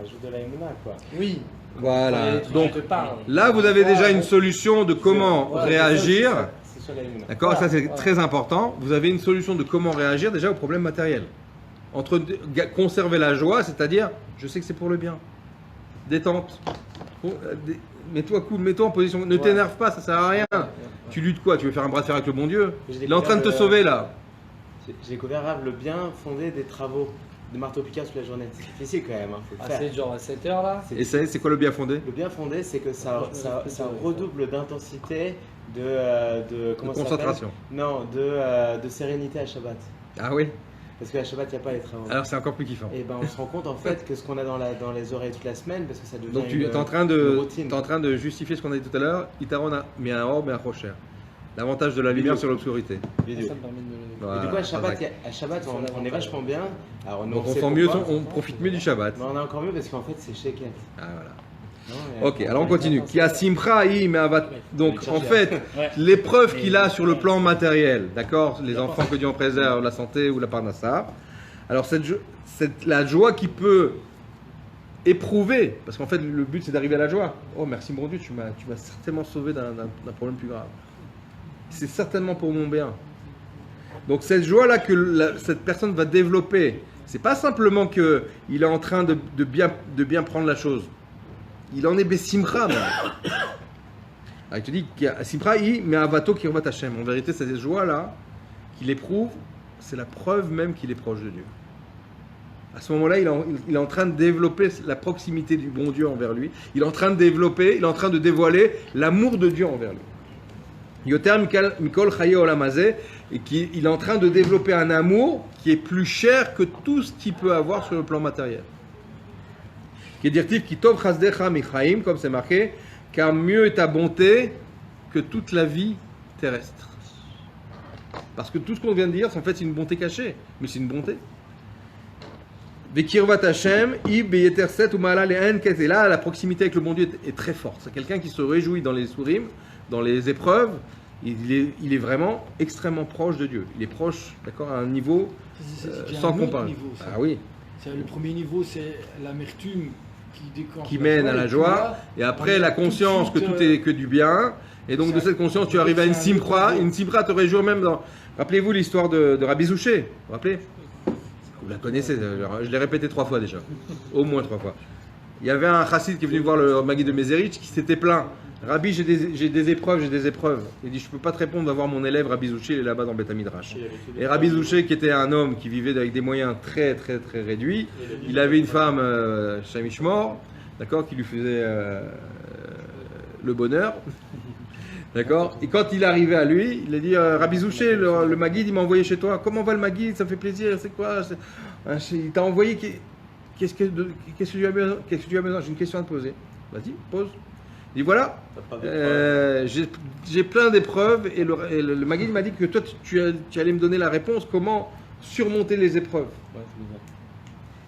ajoute de la émouna, quoi. Oui. Voilà. Tu Donc te parles. là, vous avez déjà une solution de comment réagir. C'est sur la émouna. D'accord, ça c'est très important. Vous avez une solution de comment réagir déjà aux problèmes matériels. Entre conserver la joie, c'est-à-dire, je sais que c'est pour le bien. Détente. Mets-toi cool, mets-toi en position. Ne t'énerve pas, ça sert à rien. Tu luttes quoi? Tu veux faire un bras de fer avec le bon Dieu? Il est en train de te sauver là. J'ai découvert le bien fondé des travaux de marteau-piqueur toute la journée. C'est difficile quand même, faut le faire. C'est genre à 7 heures là. Et c'est quoi le bien fondé? Le bien fondé, c'est que ça redouble d'intensité, de comment ça s'appelle? Concentration. Non, de sérénité à Shabbat. Ah oui? Parce qu'à Shabbat, il n'y a pas les travaux. Alors c'est encore plus kiffant. Et ben on se rend compte en fait que ce qu'on a dans les oreilles toute la semaine, parce que ça devient Donc tu es en train de justifier ce qu'on a dit tout à l'heure. Itarona, mais un or, mais un rocher. L'avantage de la lumière sur l'obscurité. vidéo. Ça me permet de Voilà, Et du coup, à Shabbat, on est vachement bien. Alors, donc on sent mieux, on profite mieux du Shabbat. Mais on est encore mieux parce qu'en fait, c'est Sheket. Ah voilà. Non, Ok, alors on continue. Qui a simcha donc en fait, l'épreuve qu'il a sur le plan matériel, d'accord, les enfants que Dieu en préserve, la santé ou la parnassa. Alors la joie qui peut éprouver, parce qu'en fait le but c'est d'arriver à la joie. Oh merci mon Dieu, tu m'as certainement sauvé d'un problème plus grave. C'est certainement pour mon bien. Donc cette joie-là que cette personne va développer, c'est pas simplement que il est en train de bien prendre la chose. Il en est bessimcha même. Alors, il te dit qu'il y a simcha mais avato kirvat Hashem. En vérité, cette joie-là qu'il éprouve, c'est la preuve même qu'il est proche de Dieu. À ce moment-là, il est en train de développer la proximité du bon Dieu envers lui. Il est en train de dévoiler l'amour de Dieu envers lui. Yoter Mikol Chaye Olamazé, et il est en train de développer un amour qui est plus cher que tout ce qu'il peut avoir sur le plan matériel. Qui est dire-t-il qui tov chasdecha michaim, comme c'est marqué, car mieux est ta bonté que toute la vie terrestre. Parce que tout ce qu'on vient de dire, en fait, c'est une bonté cachée. Mais c'est une bonté. Vekirvat Hashem, Ib Beyeter Set ou Maalal et Enket. Et là, la proximité avec le bon Dieu est très forte. C'est quelqu'un qui se réjouit dans les sourim, dans les épreuves. Il est vraiment extrêmement proche de Dieu. Il est proche, d'accord, à un niveau sans comparaison. Ah oui. Le premier niveau, c'est l'amertume qui mène à la joie. Et après, la conscience que tout est que du bien. Et donc, de cette conscience, tu arrives à une simra. Une simra te réjouit même dans. Rappelez-vous l'histoire de Rabbi Zouché. Vous vous rappelez? Vous la connaissez, je l'ai répété 3 fois déjà. Au moins 3 fois. Il y avait un chassid qui est venu voir le Maguid de Mézérich qui s'était plaint. Rabbi, j'ai des épreuves. Il dit, je ne peux pas te répondre, va voir mon élève Rabbi Zouché, il est là-bas dans Beth Midrash. Et Rabbi Zouché, qui était un homme qui vivait avec des moyens très très très réduits, il avait une femme, Shamishmor, d'accord, qui lui faisait le bonheur. D'accord. Et quand il arrivait à lui, il a dit Rabbi Zouché, le Maguid, il m'a envoyé chez toi. Comment va le Maguid? Ça me fait plaisir. C'est quoi? Il t'a envoyé. Qu'est-ce que tu as besoin? J'ai une question à te poser. Vas-y, pose. Il dit voilà, j'ai plein d'épreuves et le Maguid m'a dit que toi tu allais me donner la réponse comment surmonter les épreuves.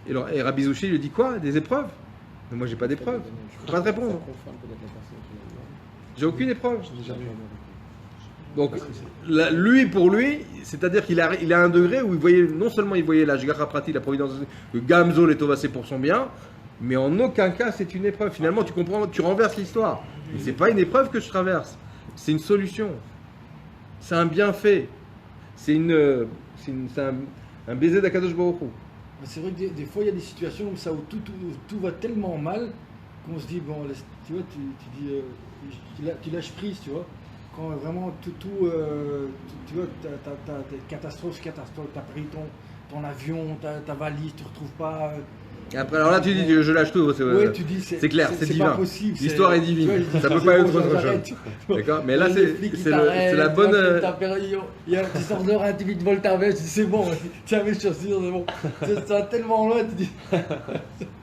Et Rabbi Zouché lui dit quoi? Des épreuves? Mais moi j'ai pas d'épreuves. Je peux pas te répondre. J'ai aucune épreuve. Donc, pour lui, c'est-à-dire qu'il a un degré où il voyait, non seulement il voyait la Shgacha Prati, la providence, que Gamzo est tovassé pour son bien, mais en aucun cas c'est une épreuve. Finalement, tu comprends, tu renverses l'histoire. Mais c'est pas une épreuve que je traverse, c'est une solution. C'est un bienfait. C'est un baiser d'Akadosh Baruch Hu. C'est vrai que des fois il y a des situations comme ça où tout va tellement mal qu'on se dit bon, tu vois, tu lâches prise, tu vois. Quand vraiment tu vois, t'as catastrophe, t'as pris ton avion, ta valise, tu retrouves pas. Et après, alors là, tu dis je lâche tout. C'est clair, c'est divin. L'histoire est divine. Ça peut pas être autre chose. D'accord. Mais là, c'est la bonne. Il y a un petit sort de rein, tu vite voltage, c'est bon, tiens mes chaussures, c'est bon. C'est tellement loin, tu dis.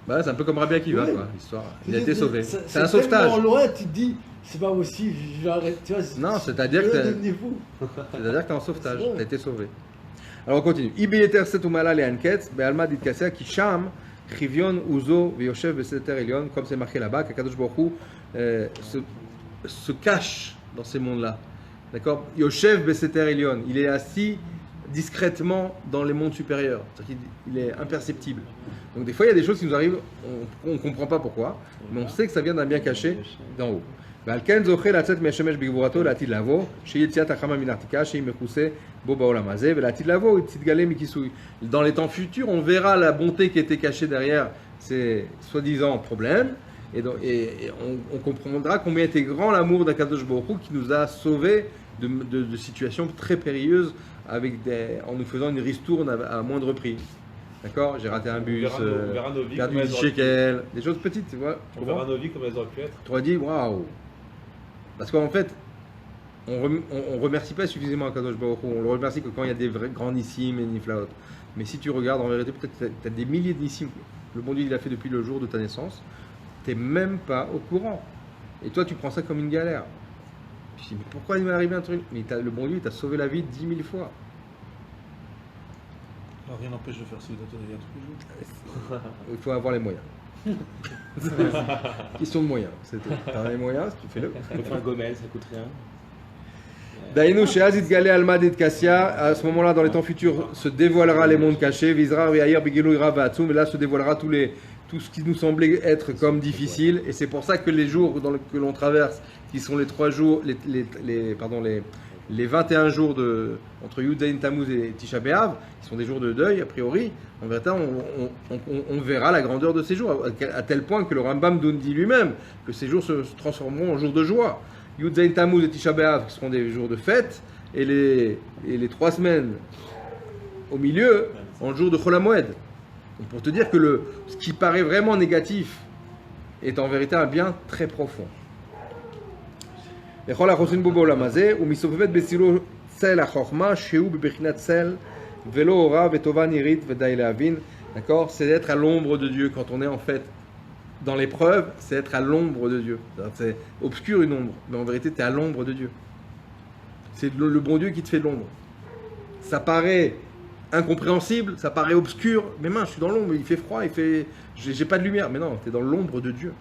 Bah, c'est un peu comme Rabbi Akiva, quoi. L'histoire. Il a été sauvé. C'est un sauvetage. Tellement loin, tu te dis. C'est pas possible, j'arrête, tu vois. Non, c'est-à-dire que t'es en sauvetage, t'as été sauvé. Alors on continue. Ibeyeter setumala le anket, be'alma ditkasea ki sham chivion uzo veyoshev beseter elion, comme c'est marqué là-bas, qu'Akadosh Baruch Hu se cache dans ces mondes-là. D'accord? Yoshev beseter elion, il est assis discrètement dans les mondes supérieurs. C'est-à-dire qu'il est imperceptible. Donc des fois il y a des choses qui nous arrivent, on ne comprend pas pourquoi, mais on sait que ça vient d'un bien caché d'en haut. Dans les temps futurs, on verra la bonté qui était cachée derrière ces soi-disant problèmes, et on comprendra combien était grand l'amour d'Akadosh Baruch Hu qui nous a sauvés de situations très périlleuses en nous faisant une ristourne à moindre prix. D'accord? J'ai raté un bus, perdu 10 shekels, des choses petites, tu vois. On verra nos vies comme elles auraient pu être. Tu aurais dit waouh! Parce qu'en fait, on remercie pas suffisamment Akadosh Baruch Hu. On le remercie que quand il y a des vrais grands nissim et niflaot. Mais si tu regardes, en vérité, peut-être tu as des milliers de nissim. Le bon Dieu, il a fait depuis le jour de ta naissance. Tu n'es même pas au courant. Et toi, tu prends ça comme une galère. Je dis, mais pourquoi il m'est arrivé un truc? Mais le bon Dieu, il t'a sauvé la vie 10 000 fois. Alors, rien n'empêche de faire ce tous les jours. Il faut avoir les moyens. Question de moyens. Tu as les moyens, tu fais-le. On fait un gomel, ça coûte rien. Daïnou chez Azid Galé Almad et Kassia, à ce moment-là, dans les temps futurs, se dévoilera les mondes cachés, Vizra, Ve'ayir, Begilou, Ira, Va'atsum, et là se dévoilera tout ce qui nous semblait être comme difficile, et c'est pour ça que les jours que l'on traverse, qui sont les 3 jours, les 21 jours entre Yud Tammuz et Tisha B'Av, qui sont des jours de deuil, a priori, en vérité, on verra la grandeur de ces jours, à tel point que le Rambam dit lui-même que ces jours se transformeront en jours de joie. Yud Tammuz et Tisha B'Av qui seront des jours de fête, et les 3 semaines au milieu en jours de Chol HaMoed. Donc pour te dire que ce qui paraît vraiment négatif est en vérité un bien très profond. D'accord, c'est d'être à l'ombre de Dieu. Quand on est en fait dans l'épreuve, c'est être à l'ombre de Dieu. C'est obscur une ombre, mais en vérité, tu es à l'ombre de Dieu. C'est le bon Dieu qui te fait de l'ombre. ça paraît incompréhensible, ça paraît obscur. Mais mince, je suis dans l'ombre, il fait froid, j'ai pas de lumière. Mais non, tu es dans l'ombre de Dieu.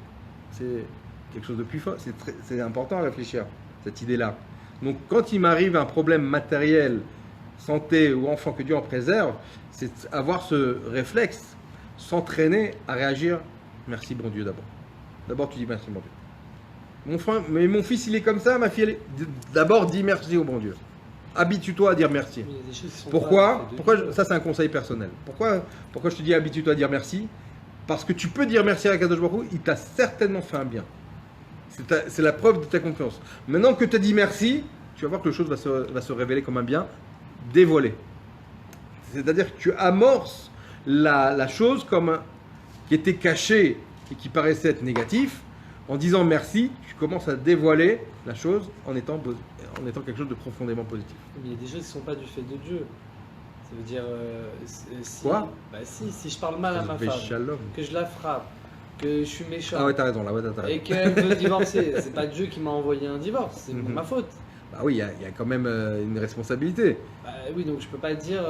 C'est quelque chose de plus fort. C'est important à réfléchir, cette idée-là. Donc quand il m'arrive un problème matériel, santé ou enfant, que Dieu en préserve, c'est avoir ce réflexe, s'entraîner à réagir. Merci bon Dieu d'abord. D'abord tu dis merci bon Dieu. Mais mon fils il est comme ça, ma fille elle est... D'abord dis merci au bon Dieu. Habitue-toi à dire merci. Pourquoi ça c'est un conseil personnel. Pourquoi je te dis habitue-toi à dire merci? Parce que tu peux dire merci à Kadosh Baruch Hu, il t'a certainement fait un bien. C'est la preuve de ta confiance. Maintenant que tu as dit merci, tu vas voir que le chose va se révéler comme un bien dévoilé. C'est-à-dire que tu amorces la chose comme qui était cachée et qui paraissait être négatif. En disant merci, tu commences à dévoiler la chose en étant quelque chose de profondément positif. Mais il y a des choses qui ne sont pas du fait de Dieu. Ça veut dire... si, Quoi? Bah si je parle mal à ma femme, que je la frappe, que je suis méchant, ah ouais, t'as raison, là, ouais, t'as raison. Et qu'elle veut divorcer, c'est pas Dieu qui m'a envoyé un divorce, c'est ma faute. Bah oui, il y a quand même une responsabilité. Bah oui, donc je peux pas dire...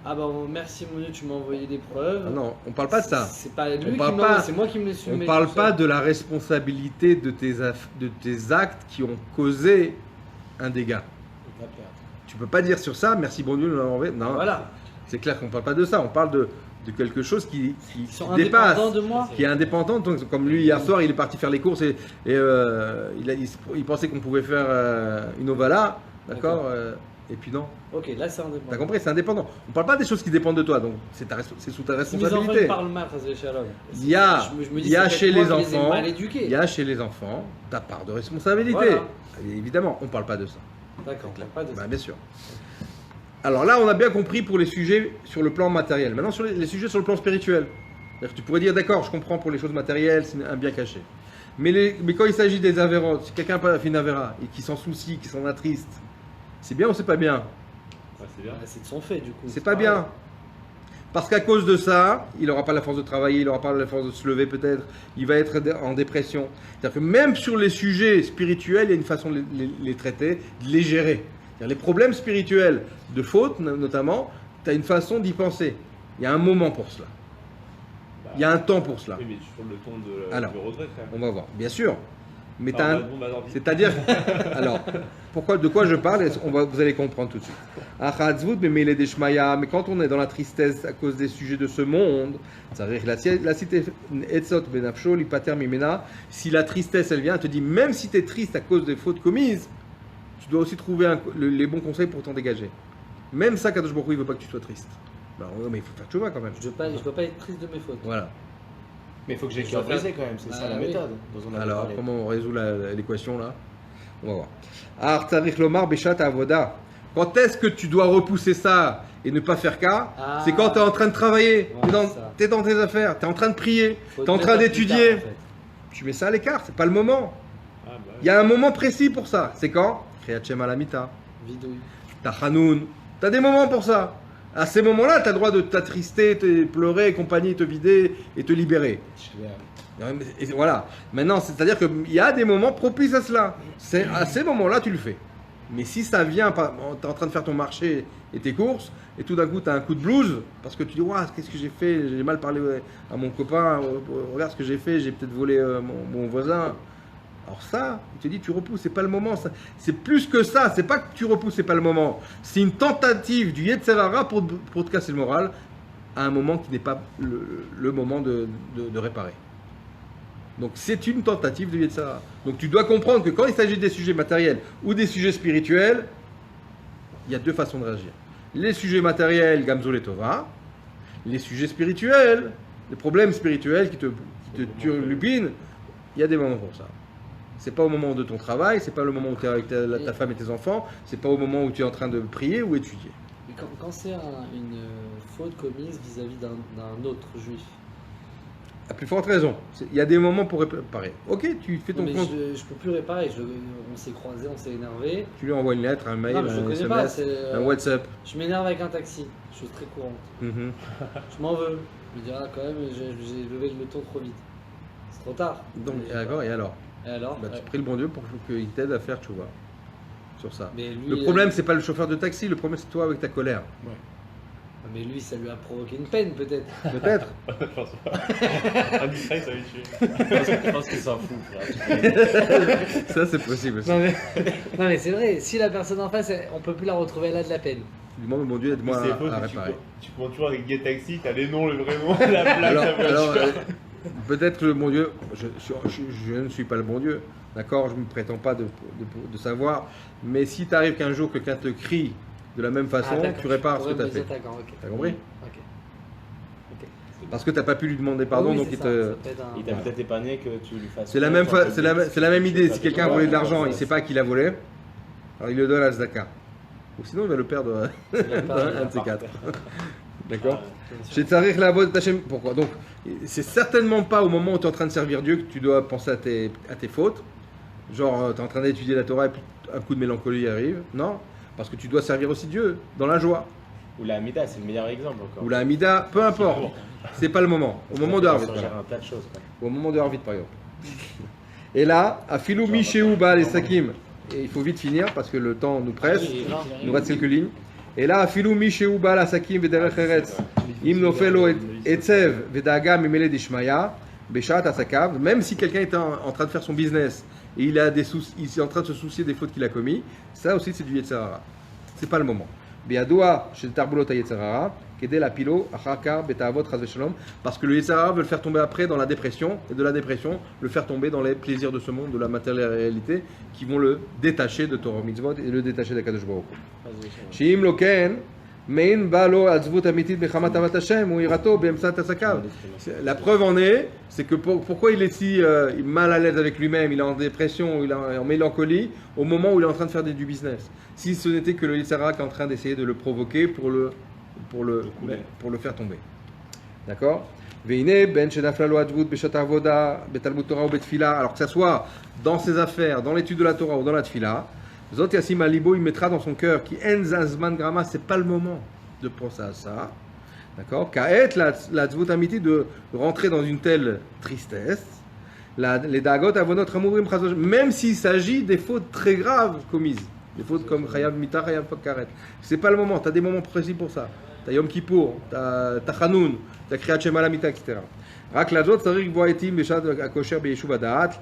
ah bah merci mon Dieu, tu m'as envoyé des preuves. Ah non, on parle pas de ça. C'est pas lui qui m'a, c'est moi qui me l'ai soumis. On parle pas de la responsabilité de tes actes qui ont causé un dégât. Tu peux pas dire sur ça, merci bon Dieu, nous l'avons enlevé. Non, voilà. C'est clair qu'on parle pas de ça. On parle de quelque chose qui dépasse, de moi. Qui est indépendant. Donc, comme lui hier soir, il est parti faire les courses et il pensait qu'on pouvait faire une ovala, d'accord. Et puis non. Ok, là c'est indépendant. T'as compris, c'est indépendant. On parle pas des choses qui dépendent de toi, donc c'est sous ta responsabilité. Si mes enfants parlent mal, il y a chez les enfants ta part de responsabilité. Voilà. Évidemment, on parle pas de ça. D'accord, on parle pas de ça. Bien sûr. Alors là, on a bien compris pour les sujets sur le plan matériel. Maintenant, sur les sujets sur le plan spirituel. Tu pourrais dire, d'accord, je comprends pour les choses matérielles, c'est un bien caché. Mais quand il s'agit des avéros, si quelqu'un a fait une avéra et qui s'en soucie, qui s'en attriste, c'est bien ou c'est pas bien? C'est bien. C'est de son fait, du coup. C'est pas bien. Parce qu'à cause de ça, il n'aura pas la force de travailler, il n'aura pas la force de se lever peut-être, il va être en dépression. C'est-à-dire que même sur les sujets spirituels, il y a une façon de les traiter, de les gérer. Les problèmes spirituels, de faute notamment, tu as une façon d'y penser. Il y a un moment pour cela. Il y a un temps pour cela. Oui, mais sur le ton du retrait, quand même. On va voir, bien sûr. Mais c'est-à-dire, alors, de quoi je parle, vous allez comprendre tout de suite. Mais quand on est dans la tristesse à cause des sujets de ce monde, si la tristesse elle vient, elle te dit, même si tu es triste à cause des fautes commises, tu dois aussi trouver les bons conseils pour t'en dégager. Même ça, Kadosh Baruch Hu, il ne veut pas que tu sois triste. Alors, mais il faut faire tchouva quand même. Je ne peux pas être triste de mes fautes. Voilà. Mais il faut que j'ai le cœur brisé quand même, c'est ça la méthode. Alors, comment on résout l'équation là? On va voir. Ar tarich lomar beshat avoda. Quand est-ce que tu dois repousser ça et ne pas faire cas? C'est quand tu es en train de travailler, tu es dans tes affaires, tu es en train de prier, tu es en train d'étudier. En fait. Tu mets ça à l'écart, c'est pas le moment. Il y a un moment précis pour ça. C'est quand? Kriyat Shem alamita. Vidouille. Tachanoun. Tu as des moments pour ça. À ces moments-là, tu as le droit de t'attrister, te pleurer, compagnie, te vider et te libérer. Et voilà. Maintenant, c'est-à-dire qu'il y a des moments propices à cela. À ces moments-là, tu le fais. Mais si ça vient, tu es en train de faire ton marché et tes courses, et tout d'un coup, tu as un coup de blues, parce que tu dis, ouais, qu'est-ce que j'ai fait? J'ai mal parlé à mon copain, regarde ce que j'ai fait, j'ai peut-être volé mon voisin. Alors ça, il te dit, tu repousses, c'est pas le moment. C'est plus que ça, c'est pas que tu repousses, c'est pas le moment. C'est une tentative du Yetzer Hara pour te casser le moral à un moment qui n'est pas le moment de réparer. Donc c'est une tentative du Yetzer Hara. Donc tu dois comprendre que quand il s'agit des sujets matériels ou des sujets spirituels, il y a deux façons de réagir. Les sujets matériels, Gamzol et Tova. Les sujets spirituels, les problèmes spirituels qui te turlupinent, il y a des moments pour ça. C'est pas au moment de ton travail, c'est pas le moment où tu es avec ta femme et tes enfants, c'est pas au moment où tu es en train de prier ou étudier. Mais quand c'est une faute commise vis-à-vis d'un autre juif, à plus forte raison. Il y a des moments pour réparer. Ok, tu fais ton compte. Je peux plus réparer. On s'est croisés, on s'est énervé. Tu lui envoies une lettre, un mail, un SMS, un WhatsApp. Je m'énerve avec un taxi, chose très courante. Je m'en veux. Je me dis, quand même, j'ai levé le ton trop vite. Trop tard. Donc, d'accord, et alors? Et alors tu pries le bon Dieu pour qu'il t'aide à faire tchouva. sur ça. Mais lui, Le problème, c'est pas le chauffeur de taxi, le problème, c'est toi avec ta colère. Mais lui, ça lui a provoqué une peine, peut-être. Peut-être. Je pense pas. Indiscret, ça va tuer. Je pense qu'il s'en fout, frère. Ça, c'est possible aussi. Non, mais, non, mais c'est vrai, si la personne en face, on peut plus la retrouver, elle a de la peine. Du moment, mon Dieu, aide-moi C'est faux, à que tu réparer. commandes toujours avec Get Taxi, t'as les noms, le vrai nom, la plaque, Alors, la voiture. alors, peut-être que le bon Dieu, je ne suis pas le bon Dieu, d'accord, je ne me prétends pas de savoir, mais si t'arrive qu'un jour quelqu'un te crie de la même façon, d'accord, tu répares ce que tu tu as pourrais fait. me dire, ok. T'as compris? Ok. Parce que t'as pas pu lui demander pardon, Oui, donc c'est il ça, te... ça peut être un- Il t'a peut-être épargné que tu lui fasses. C'est la même, c'est la même idée. Si quelqu'un a volé de l'argent, il il ne sait pas qui l'a volé, alors il le donne à Zdaka. Ou sinon, il va le perdre Il a dans pas- un de ces quatre. D'accord? Chez Tzarich la Avod Hashem. Pourquoi? Donc, c'est certainement pas au moment où tu es en train de servir Dieu que tu dois penser à tes fautes. Genre, tu es en train d'étudier la Torah et puis un coup de mélancolie arrive. Non, parce que tu dois servir aussi Dieu dans la joie. Ou la Hamida, c'est le meilleur exemple encore. Ou la Hamida, peu importe. C'est pas le moment. Au moment de Harvit. Ça gère un tas de choses. Quoi. Au moment de Harvit, par exemple. Et là, à Filou Michéou Baal et Sakim. Et il faut vite finir parce que le temps nous presse. Il nous reste quelques lignes. Et là, Filou Michéou Baal Asakim Vederech Eretz. Im Nofelo Etzev Vedaga Mimele Dishmaya. Beshat Asakav. Même si quelqu'un est en train de faire son business et il a des soucis, il est en train de se soucier des fautes qu'il a commis, ça aussi c'est du Yetzirara. C'est pas le moment. Biadoua chez Tarbulot Yetzirara. Kedel Apilo Achaka Betavot Chazve Shalom. Parce que le Yetzirara veut le faire tomber après dans la dépression. Et de la dépression, le faire tomber dans les plaisirs de ce monde, de la matérialité, qui vont le détacher de Torah Mitzvot et le détacher d'Akadosh Baruch Hu. Sheim Loken. Mein balo atzvut amitit bechamat avat Hashem ou irato be'emsat asakav. La preuve en est, c'est que pourquoi il est si mal à l'aise avec lui-même, il est en dépression, il est en mélancolie, au moment où il est en train de faire du business. Si ce n'était que le Yitzhara qui est en train d'essayer de le provoquer pour le faire tomber. D'accord? Veine ben shenafla lo atzvut beshat avoda betalmud Torah ou betfila. Alors que ça soit dans ses affaires, dans l'étude de la Torah ou dans la tfila. Zot Yassim Alibo, il mettra dans son cœur qui en zazman grama, c'est pas le moment de penser à ça. D'accord? Kaet la tzvut amiti de rentrer dans une telle tristesse. Les dagot avonot ramourim chazoj, même s'il s'agit des fautes très graves commises. Des fautes comme chayav mita, chayav karet. C'est pas le moment, tu as des moments précis pour ça. Tu as Yom Kippour, tu as Chanoun, tu as Kriyat Shema Lamita, etc. Rak la zot tzarich voaetim beshat akosher beyeshuv adaat.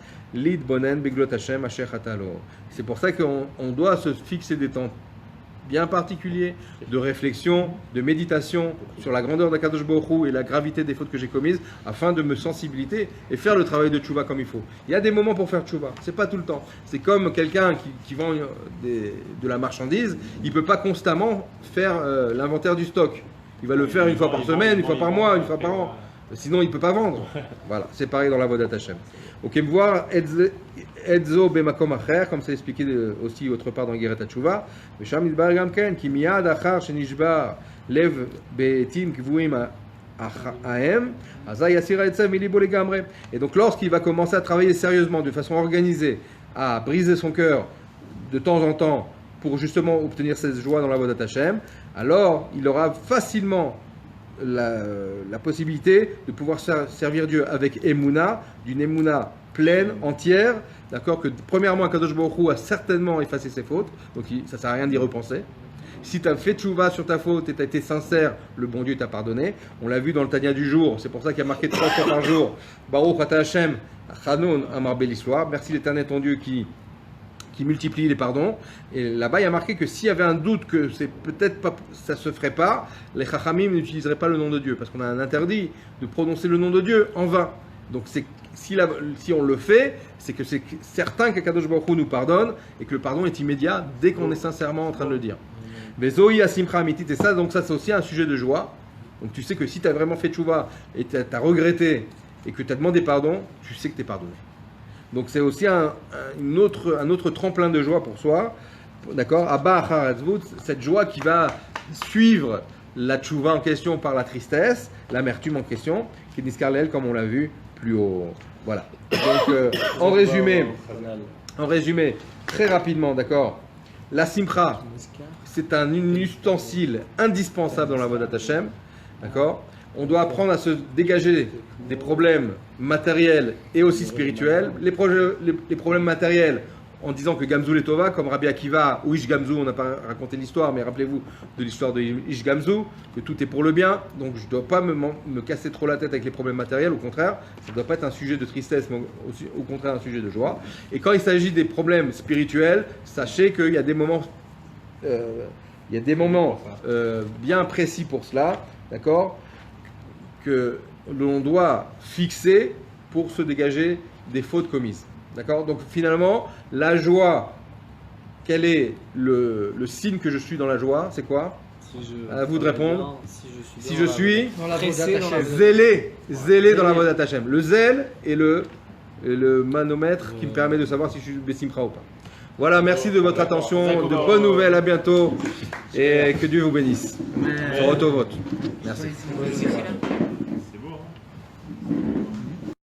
C'est pour ça qu'on doit se fixer des temps bien particuliers de réflexion, de méditation sur la grandeur d'Akadosh Baruch Hu et la gravité des fautes que j'ai commises afin de me sensibiliser et faire le travail de tchouva comme il faut. Il y a des moments pour faire tchouva, c'est pas tout le temps. C'est comme quelqu'un qui vend de la marchandise, il peut pas constamment faire l'inventaire du stock. Il va le faire une fois par semaine, une fois par mois, une fois par an. Sinon, il ne peut pas vendre. Voilà, c'est pareil dans la Vodat Hashem. Ok, me voir Edzo Bemakom Acher, comme c'est expliqué aussi autre part dans Geret HaTshuva. Vesham Idbar Gamken, ki miyad achar shenishbar lev be'etim kvuim ahem, azay yasira etzav milibo legamre. Et donc, lorsqu'il va commencer à travailler sérieusement, de façon organisée, à briser son cœur de temps en temps pour justement obtenir cette joie dans la Vodat Hashem, alors il aura facilement la possibilité de pouvoir servir Dieu avec Emouna, d'une Emouna pleine, entière, d'accord, que premièrement Kadosh Baruch Hu a certainement effacé ses fautes, donc ça ne sert à rien d'y repenser. Si tu as fait tchouva sur ta faute et tu as été sincère, le bon Dieu t'a pardonné. On l'a vu dans le Tanya du jour, c'est pour ça qu'il y a marqué 3 fois par jour, Baruch Ata Hashem, Chanoun Amar Belissoir, merci l'Éternel ton Dieu qui multiplie les pardons. Et là-bas, il y a marqué que s'il y avait un doute que c'est peut-être pas, ça se ferait pas, les chachamim n'utiliseraient pas le nom de Dieu, parce qu'on a un interdit de prononcer le nom de Dieu en vain. Donc si on le fait, c'est que c'est certain qu'Akadosh Baruch Hu nous pardonne et que le pardon est immédiat dès qu'on est sincèrement en train de le dire. Vezoi asimcha amitit, et ça, donc ça c'est aussi un sujet de joie. Donc tu sais que si tu as vraiment fait tchouva et tu as regretté et que tu as demandé pardon, tu sais que tu es pardonné. Donc c'est aussi un autre tremplin de joie pour soi, d'accord. Abba achar atzvut, cette joie qui va suivre la tchouva en question par la tristesse, l'amertume en question, qui est niskarlel comme on l'a vu plus haut. Voilà. Donc en résumé, très rapidement, d'accord. La simcha, c'est un ustensile indispensable dans la Vodat Hashem, d'accord. On doit apprendre à se dégager des problèmes matériels et aussi spirituels. Les problèmes matériels, en disant que Gamzu Letova, comme Rabbi Akiva ou Ish Gamzu, on n'a pas raconté l'histoire, mais rappelez-vous de l'histoire de Ish Gamzu, que tout est pour le bien, donc je ne dois pas me casser trop la tête avec les problèmes matériels, au contraire, ça ne doit pas être un sujet de tristesse, mais au contraire un sujet de joie. Et quand il s'agit des problèmes spirituels, sachez qu'il y a des moments, bien précis pour cela, d'accord, que l'on doit fixer pour se dégager des fautes commises. D'accord? Donc finalement, la joie, quel est le signe que je suis dans la joie? C'est quoi? À vous de répondre. Si je suis Dans la pressé dans la zélé dans la voie d'Hachem. Le zèle est le manomètre qui me permet de savoir si je suis Bessimcha ou pas. Voilà, merci de votre attention, de bonnes nouvelles, à bientôt et que Dieu vous bénisse. Sur Autovot. Merci. Merci.